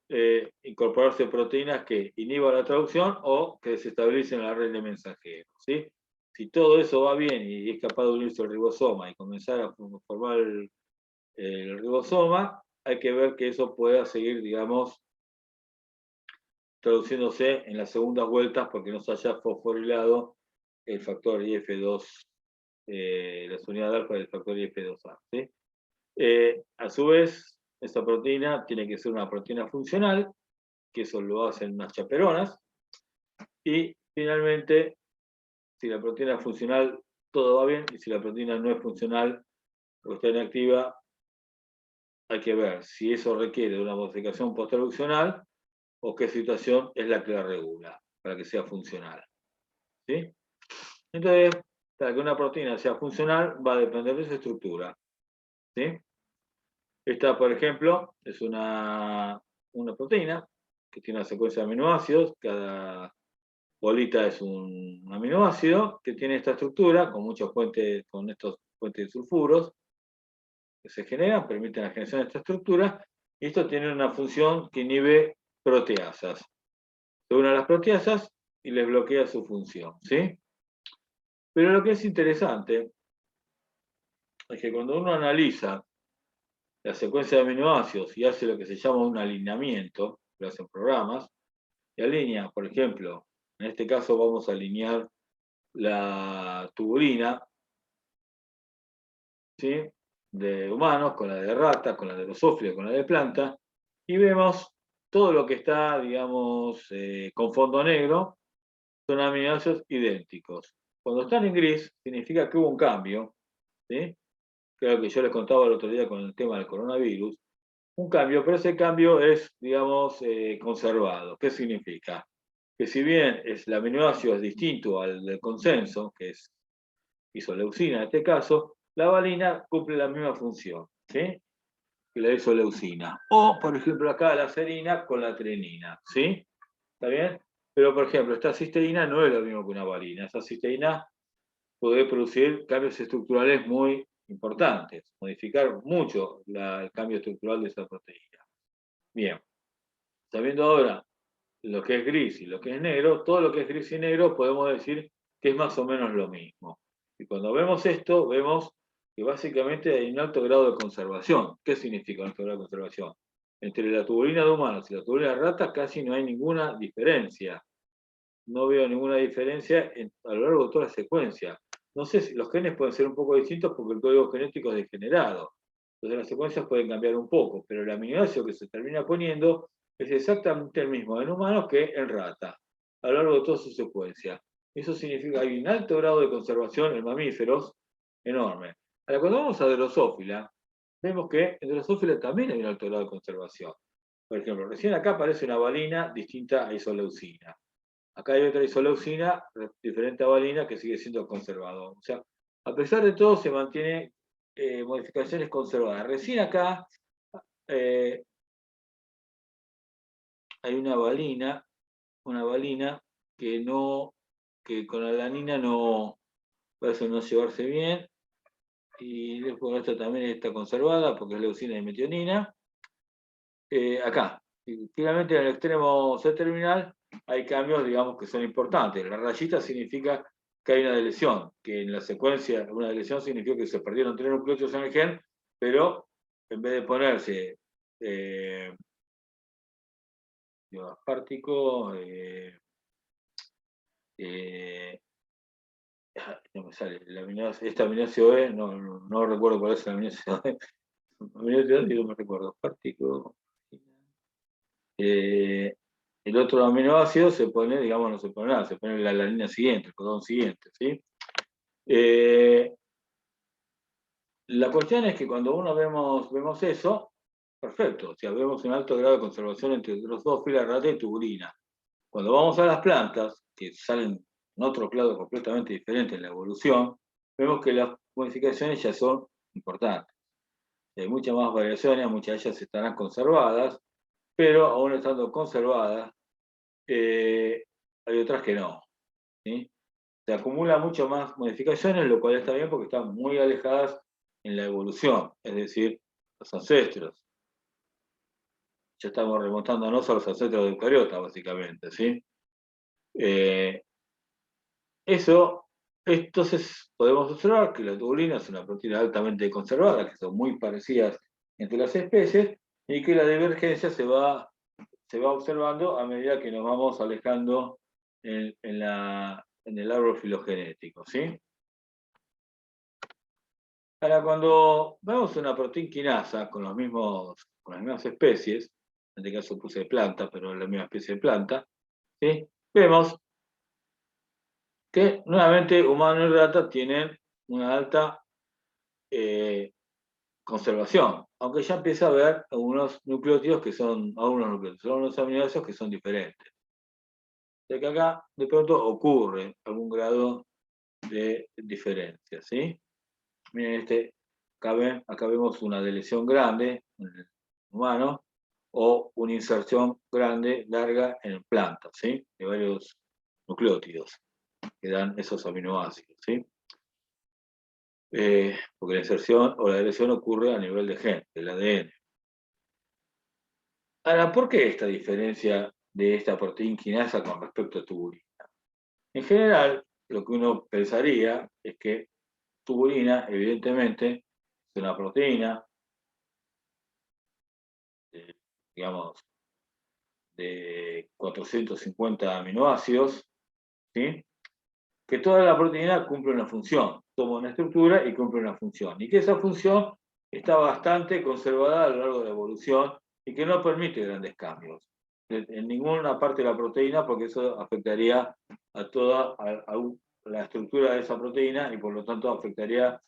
incorporarse proteínas que inhiban la traducción o que desestabilicen el ARN mensajero, ¿sí? Si todo eso va bien y es capaz de unirse al ribosoma y comenzar a formar el ribosoma, hay que ver que eso pueda seguir, digamos, traduciéndose en las segundas vueltas porque no se haya fosforilado el factor IF2, las unidades alfa del factor IF2A, ¿sí? A su vez, esta proteína tiene que ser una proteína funcional, que eso lo hacen unas chaperonas, y finalmente, si la proteína es funcional, todo va bien, y si la proteína no es funcional o está inactiva, hay que ver si eso requiere de una modificación posttraduccional o qué situación es la que la regula para que sea funcional, ¿sí? Entonces, para que una proteína sea funcional, va a depender de su estructura, ¿sí? Esta, por ejemplo, es una proteína que tiene una secuencia de aminoácidos. Cada bolita es un aminoácido que tiene esta estructura con muchos puentes, con estos puentes de sulfuros que se generan, permiten la generación de esta estructura. Y esto tiene una función que inhibe proteasas. Se une a las proteasas y les bloquea su función, ¿sí? Pero lo que es interesante es que cuando uno analiza la secuencia de aminoácidos y hace lo que se llama un alineamiento, lo hacen programas, y alinea, por ejemplo, en este caso vamos a alinear la tubulina, ¿sí?, de humanos con la de rata, con la de drosófila, con la de planta, y vemos todo lo que está, digamos, con fondo negro, son aminoácidos idénticos. Cuando están en gris, significa que hubo un cambio, ¿sí? Creo que yo les contaba el otro día con el tema del coronavirus, un cambio, pero ese cambio es, digamos, conservado. ¿Qué significa? Que si bien el aminoácido es distinto al del consenso, que es isoleucina en este caso, la valina cumple la misma función, ¿sí?, que la isoleucina. O, por ejemplo, acá la serina con la trenina, ¿sí? ¿Está bien? Pero, por ejemplo, esta cisteína no es lo mismo que una valina. Esa cisteína puede producir cambios estructurales muy importantes, modificar mucho el cambio estructural de esa proteína. Bien, sabiendo ahora lo que es gris y lo que es negro, todo lo que es gris y negro podemos decir que es más o menos lo mismo. Y cuando vemos esto, vemos que básicamente hay un alto grado de conservación. ¿Qué significa un alto grado de conservación? Entre la tubulina de humanos y la tubulina de ratas casi no hay ninguna diferencia. No veo ninguna diferencia a lo largo de toda la secuencia. No sé si los genes pueden ser un poco distintos porque el código genético es degenerado. Entonces las secuencias pueden cambiar un poco, pero el aminoácido que se termina poniendo es exactamente el mismo en humanos que en rata, a lo largo de toda su secuencia. Eso significa que hay un alto grado de conservación en mamíferos enorme. Ahora, cuando vamos a Drosófila, vemos que en Drosophila también hay un alto grado de conservación. Por ejemplo, recién acá aparece una valina distinta a isoleucina. Acá hay otra isoleucina diferente a valina que sigue siendo conservador. O sea, a pesar de todo se mantiene modificaciones conservadas. Recién acá eh, hay una valina que no, que con la alanina no parece no llevarse bien. Y después esta también está conservada porque es leucina y metionina. Acá, finalmente en el extremo C-terminal hay cambios, digamos, que son importantes. La rayita significa que hay una deleción, que en la secuencia, una deleción significa que se perdieron 3 nucleótidos en el gen, pero en vez de ponerse aspartico, no me sale, esta aminoácido E, no recuerdo cuál es la aminoácido E, aminoácido E, no me recuerdo, aspartico. El otro aminoácido se pone, digamos, no se pone nada, se pone la alanina siguiente, el codón siguiente, ¿sí? La cuestión es que cuando uno vemos eso, perfecto, o sea, vemos un alto grado de conservación entre los dos filas rata y tubulina. Cuando vamos a las plantas, que salen en otro clado completamente diferente en la evolución, vemos que las modificaciones ya son importantes. Hay muchas más variaciones, muchas de ellas estarán conservadas, pero aún estando conservadas, hay otras que no. ¿Sí? Se acumulan mucho más modificaciones, lo cual está bien porque están muy alejadas en la evolución, es decir, los ancestros. Ya estamos remontándonos a los ancestros de eucariotas, básicamente, ¿sí? Eso, entonces podemos observar que la tubulina es una proteína altamente conservada, que son muy parecidas entre las especies, y que la divergencia se va observando a medida que nos vamos alejando en el árbol filogenético, ¿sí? Ahora, cuando vemos una proteína quinasa con las mismas especies, en este caso puse planta, pero es la misma especie de planta, ¿sí? Vemos que nuevamente humano y rata tienen una alta conservación, aunque ya empieza a haber algunos nucleótidos algunos aminoácidos que son diferentes. De que acá de pronto ocurre algún grado de diferencia, ¿sí? Miren, acá vemos una deleción grande en el humano o una inserción grande, larga en plantas, ¿sí? De varios nucleótidos que dan esos aminoácidos, ¿sí? Porque la inserción o la deleción ocurre a nivel de gen, del ADN. Ahora, ¿por qué esta diferencia de esta proteína quinasa con respecto a tubulina? En general, lo que uno pensaría es que tubulina, evidentemente, es una proteína, digamos, de 450 aminoácidos, ¿sí? Que toda la proteína cumple una función, toma una estructura y cumple una función, y que esa función está bastante conservada a lo largo de la evolución y que no permite grandes cambios en ninguna parte de la proteína, porque eso afectaría a toda la estructura de esa proteína y por lo tanto afectaría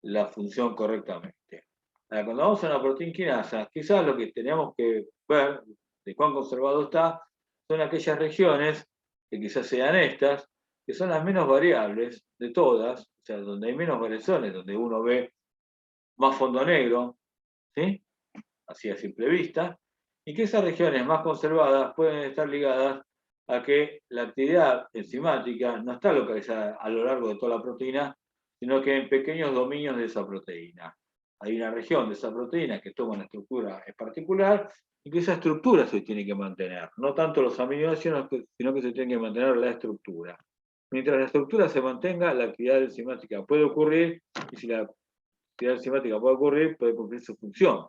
la función correctamente. Ahora, cuando vamos a una proteína quinasa, quizás lo que tenemos que ver de cuán conservado está son aquellas regiones, que quizás sean estas, que son las menos variables de todas, o sea, donde hay menos variaciones, donde uno ve más fondo negro, ¿sí? Así a simple vista, y que esas regiones más conservadas pueden estar ligadas a que la actividad enzimática no está localizada a lo largo de toda la proteína, sino que en pequeños dominios de esa proteína. Hay una región de esa proteína que toma una estructura en particular y que esa estructura se tiene que mantener, no tanto los aminoácidos, sino que se tiene que mantener la estructura. Mientras la estructura se mantenga, la actividad enzimática puede ocurrir, y si la actividad enzimática puede ocurrir, puede cumplir su función.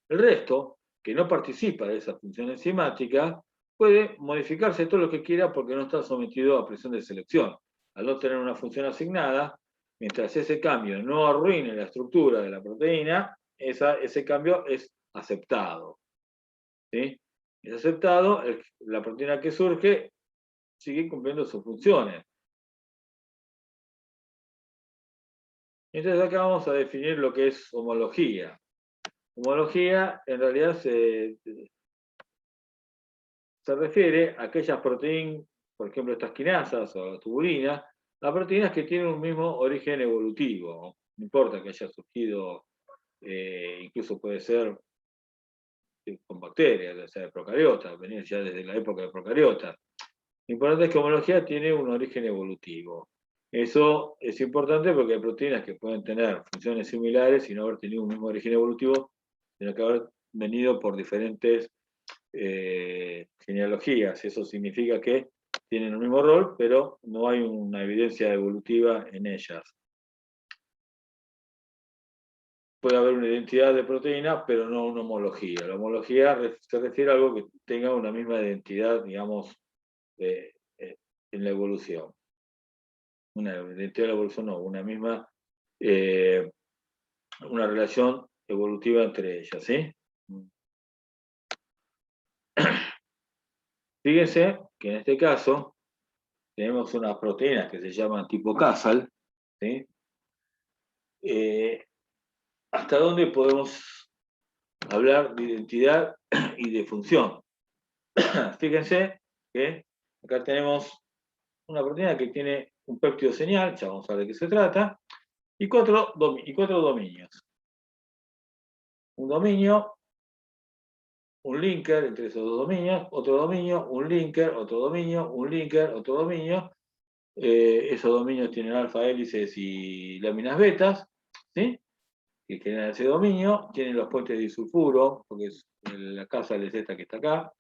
El resto, que no participa de esa función enzimática, puede modificarse todo lo que quiera porque no está sometido a presión de selección. Al no tener una función asignada, mientras ese cambio no arruine la estructura de la proteína, ese cambio es aceptado. ¿Sí? Es aceptado, la proteína que surge sigue cumpliendo sus funciones. Entonces acá vamos a definir lo que es homología. Homología en realidad se refiere a aquellas proteínas, por ejemplo estas quinasas o tubulinas, a proteínas que tienen un mismo origen evolutivo. No importa que haya surgido, incluso puede ser con bacterias, o sea, de procariotas, venir ya desde la época de procariotas. Lo importante es que homología tiene un origen evolutivo. Eso es importante porque hay proteínas que pueden tener funciones similares y no haber tenido un mismo origen evolutivo, sino que haber venido por diferentes genealogías. Eso significa que tienen el mismo rol, pero no hay una evidencia evolutiva en ellas. Puede haber una identidad de proteína, pero no una homología. La homología se refiere a algo que tenga una misma identidad, digamos, en la evolución. Una identidad de la evolución no, una misma, una relación evolutiva entre ellas, ¿sí? Fíjense que en este caso tenemos unas proteínas que se llaman tipo Casal, ¿sí? ¿Hasta dónde podemos hablar de identidad y de función? Fíjense que acá tenemos una proteína que tiene un péptido señal, ya vamos a ver de qué se trata, y cuatro dominios. Un dominio, un linker entre esos dos dominios, otro dominio, un linker, otro dominio, un linker, otro dominio. Esos dominios tienen alfa hélices y láminas betas, ¿sí? Que generan ese dominio. Tienen los puentes de disulfuro, porque es la casa es esta que está acá,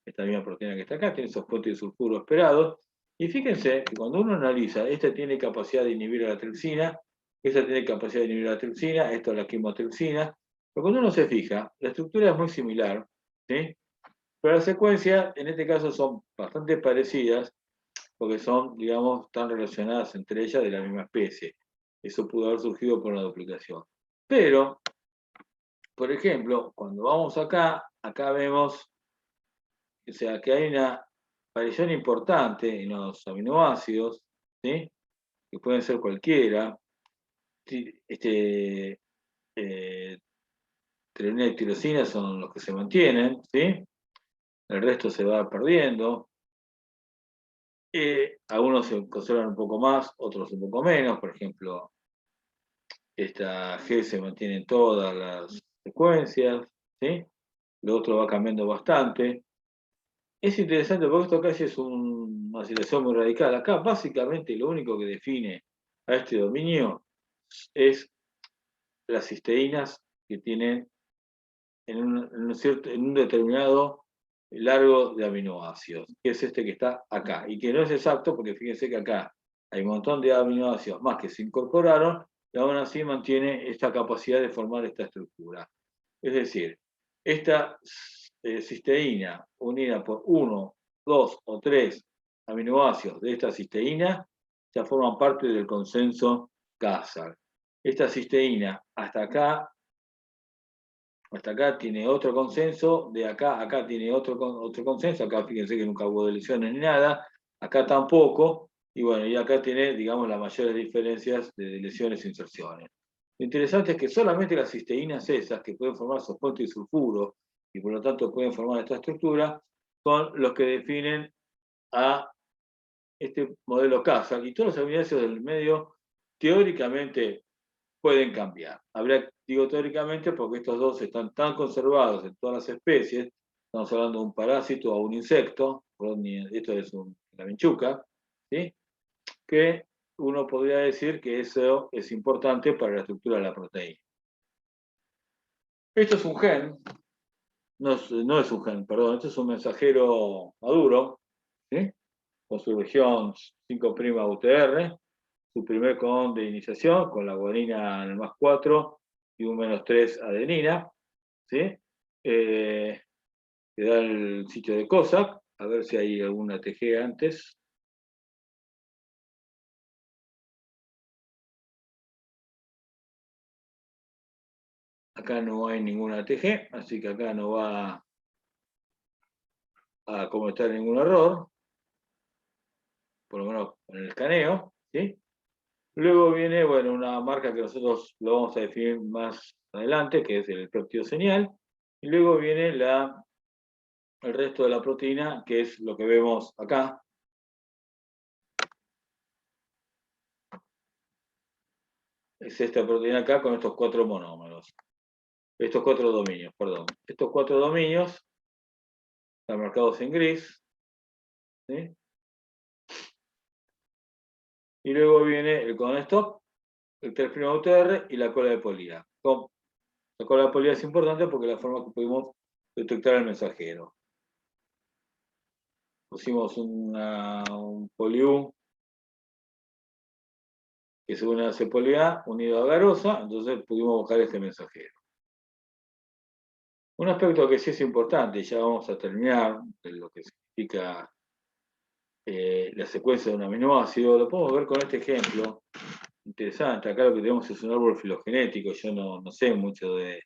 esta misma proteína que está acá, tiene esos puentes de sulfuro esperados. Y fíjense que cuando uno analiza, esta tiene capacidad de inhibir a la tripsina, esta tiene capacidad de inhibir a la tripsina, esto es la quimotripsina. Pero cuando uno se fija, la estructura es muy similar, ¿sí? Pero las secuencias, en este caso, son bastante parecidas, porque son, digamos, están relacionadas entre ellas de la misma especie. Eso pudo haber surgido por una duplicación. Pero, por ejemplo, cuando vamos acá, acá vemos, o sea, que hay una variación importante en los aminoácidos, ¿sí? Que pueden ser cualquiera. Treonina y tirosina son los que se mantienen, ¿sí? El resto se va perdiendo. Algunos se conservan un poco más, otros un poco menos. Por ejemplo, esta G se mantiene en todas las secuencias, ¿sí? Lo otro va cambiando bastante. Es interesante porque esto casi es una situación muy radical. Acá básicamente lo único que define a este dominio es las cisteínas que tienen en un determinado largo de aminoácidos, que es este que está acá, y que no es exacto porque fíjense que acá hay un montón de aminoácidos más que se incorporaron y aún así mantiene esta capacidad de formar esta estructura. Es decir, esta cisteína unida por uno, dos o tres aminoácidos de esta cisteína ya forman parte del consenso Casar. Esta cisteína hasta acá tiene otro consenso, de acá tiene otro consenso, acá fíjense que nunca hubo deleciones ni nada, acá tampoco, y bueno, y acá tiene, digamos, las mayores diferencias de deleciones e inserciones. Lo interesante es que solamente las cisteínas esas, que pueden formar esos puentes de sulfuro, y por lo tanto pueden formar esta estructura, son los que definen a este modelo CASA, y todos los aminoácidos del medio teóricamente pueden cambiar. Digo teóricamente porque estos dos están tan conservados en todas las especies, estamos hablando de un parásito o un insecto, esto es la vinchuca, ¿sí? Que uno podría decir que eso es importante para la estructura de la proteína. Esto es un gen, no es un gen, perdón, esto es un mensajero maduro, ¿sí? Con su región 5' UTR, su primer codón de iniciación con la guanina en el +4 y un -3 adenina, ¿sí? Que da el sitio de COSAC, a ver si hay alguna TG antes. Acá no hay ninguna TG, así que acá no va a cometer ningún error, por lo menos en el escaneo, ¿sí? Luego viene, bueno, una marca que nosotros lo vamos a definir más adelante, que es el péptido señal. Y luego viene el resto de la proteína, que es lo que vemos acá. Es esta proteína acá con estos 4 monómeros. Estos 4 dominios, perdón. Estos 4 dominios están marcados en gris. ¿Sí? Y luego viene el codon stop, el 3' UTR y la cola de polía. La cola de polía es importante porque es la forma que pudimos detectar el mensajero. Pusimos un poliú que se une a C-poli-A unido a agarosa, entonces pudimos buscar este mensajero. Un aspecto que sí es importante, y ya vamos a terminar, de lo que significa la secuencia de un aminoácido, lo podemos ver con este ejemplo. Interesante, acá lo que tenemos es un árbol filogenético, yo no sé mucho de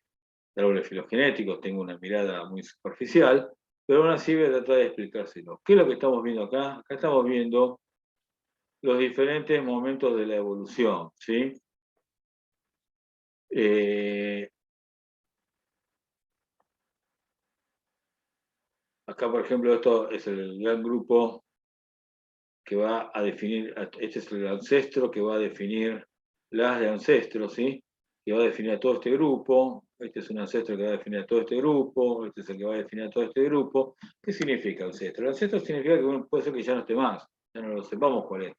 árboles filogenéticos, tengo una mirada muy superficial, pero aún así voy a tratar de explicárselo. ¿Qué es lo que estamos viendo acá? Acá estamos viendo los diferentes momentos de la evolución, ¿sí? Acá, por ejemplo, esto es el gran grupo que va a definir, este es el ancestro que va a definir las de ancestros, ¿sí? Que va a definir a todo este grupo, este es un ancestro que va a definir a todo este grupo, este es el que va a definir a todo este grupo. ¿Qué significa ancestro? El ancestro significa que uno puede ser que ya no esté más, ya no lo sepamos cuál es.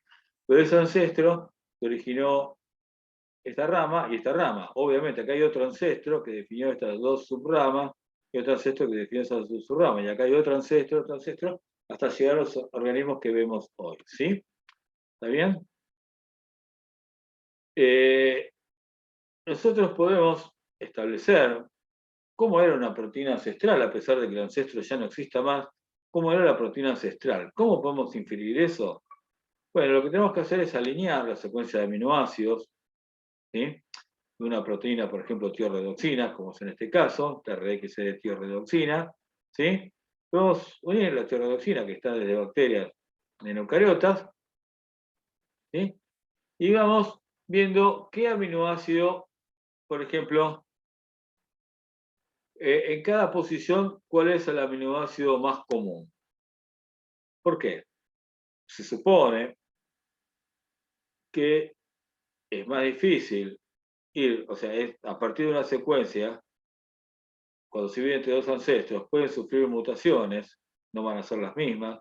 Pero ese ancestro que originó esta rama y esta rama. Obviamente acá hay otro ancestro que definió estas dos subramas y otro ancestro que definió esas dos subramas. Y acá hay otro ancestro, hasta llegar a los organismos que vemos hoy. ¿Sí? ¿Está bien? Nosotros podemos establecer cómo era una proteína ancestral, a pesar de que el ancestro ya no exista más, cómo era la proteína ancestral. ¿Cómo podemos inferir eso? Bueno, lo que tenemos que hacer es alinear la secuencia de aminoácidos, ¿sí? De una proteína, por ejemplo, tiorredoxina, como es en este caso, TRX de tiorredoxina, ¿sí? Podemos unir la tiorredoxina, que está desde bacterias en eucariotas, ¿sí? Y vamos viendo qué aminoácido, por ejemplo, en cada posición, cuál es el aminoácido más común. ¿Por qué? Se supone que es más difícil ir, o sea, es a partir de una secuencia, cuando se vive entre dos ancestros, pueden sufrir mutaciones, no van a ser las mismas.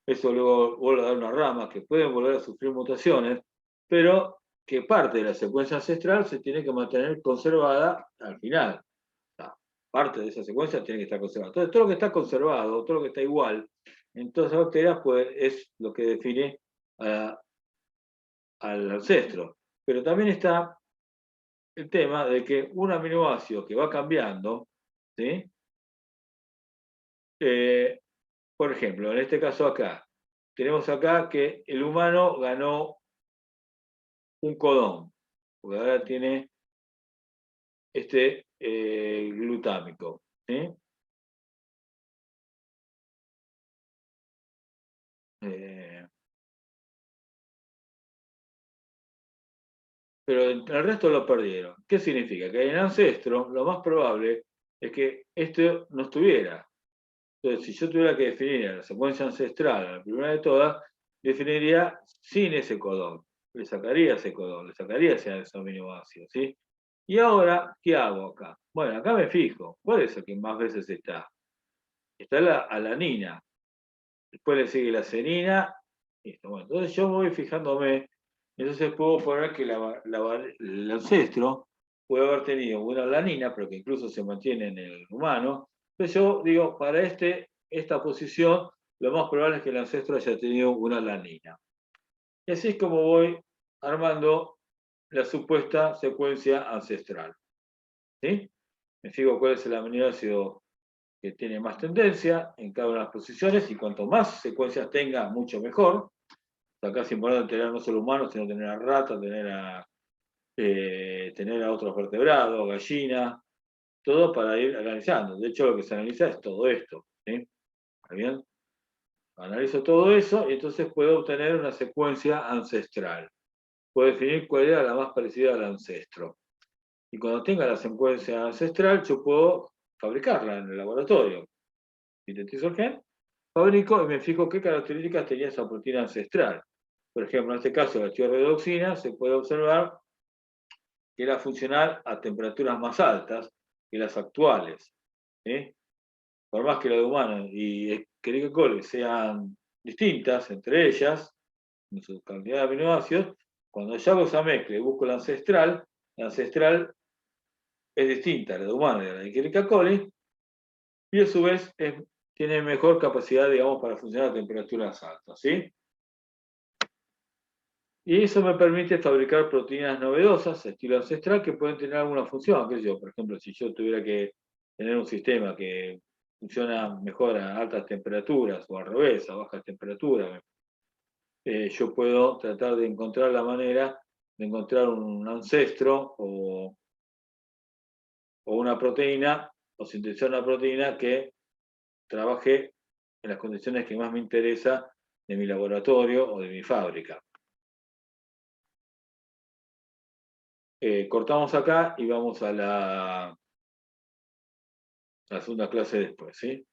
Eso luego vuelve a dar una rama que pueden volver a sufrir mutaciones, pero que parte de la secuencia ancestral se tiene que mantener conservada al final. O sea, parte de esa secuencia tiene que estar conservada. Entonces, todo lo que está conservado, todo lo que está igual en todas las bacterias, pues, es lo que define al ancestro. Pero también está el tema de que un aminoácido que va cambiando, ¿sí? Por ejemplo, en este caso acá, tenemos acá que el humano ganó un codón, porque ahora tiene este glutámico. ¿Sí? Eh, pero el resto lo perdieron. ¿Qué significa? Que en el ancestro lo más probable es que esto no estuviera. Entonces, si yo tuviera que definir la secuencia ancestral, la primera de todas, definiría sin ese codón. Le sacaría ese codón, le sacaría ese aminoácido, ¿sí? Y ahora, ¿qué hago acá? Bueno, acá me fijo. ¿Cuál es el que más veces está? Está la alanina. Después le sigue la acenina. Listo. Bueno, entonces yo voy fijándome. Entonces puedo poner que el ancestro puede haber tenido una alanina, pero que incluso se mantiene en el humano. Entonces yo digo, para esta posición, lo más probable es que el ancestro haya tenido una alanina. Y así es como voy armando la supuesta secuencia ancestral. ¿Sí? Me fijo cuál es el aminoácido que tiene más tendencia en cada una de las posiciones y cuanto más secuencias tenga, mucho mejor. Acá es importante tener no solo humanos, sino tener a ratas, tener a otros vertebrados, gallinas, todo para ir analizando. De hecho, lo que se analiza es todo esto. ¿Sí? ¿Está bien? Analizo todo eso y entonces puedo obtener una secuencia ancestral. puedo definir cuál era la más parecida al ancestro. Y cuando tenga la secuencia ancestral, yo puedo fabricarla en el laboratorio. Sintetizo el gen, fabrico y me fijo qué características tenía esa proteína ancestral. Por ejemplo, en este caso, la tiorredoxina se puede observar que era funcional a temperaturas más altas que las actuales. ¿Sí? Por más que la de humanos y Escherichia coli sean distintas entre ellas, en su cantidad de aminoácidos, cuando yo hago esa mezcla y busco la ancestral es distinta a la de humano y a la de Escherichia coli, y a su vez tiene mejor capacidad, digamos, para funcionar a temperaturas altas, ¿sí? Y eso me permite fabricar proteínas novedosas, estilo ancestral, que pueden tener alguna función. ¿Qué sé yo? Por ejemplo, si yo tuviera que tener un sistema que funciona mejor a altas temperaturas o al revés, a bajas temperaturas, yo puedo tratar de encontrar la manera de encontrar un ancestro o una proteína, o sintetizar una proteína que trabaje en las condiciones que más me interesa de mi laboratorio o de mi fábrica. Cortamos acá y vamos a la segunda clase después, ¿sí?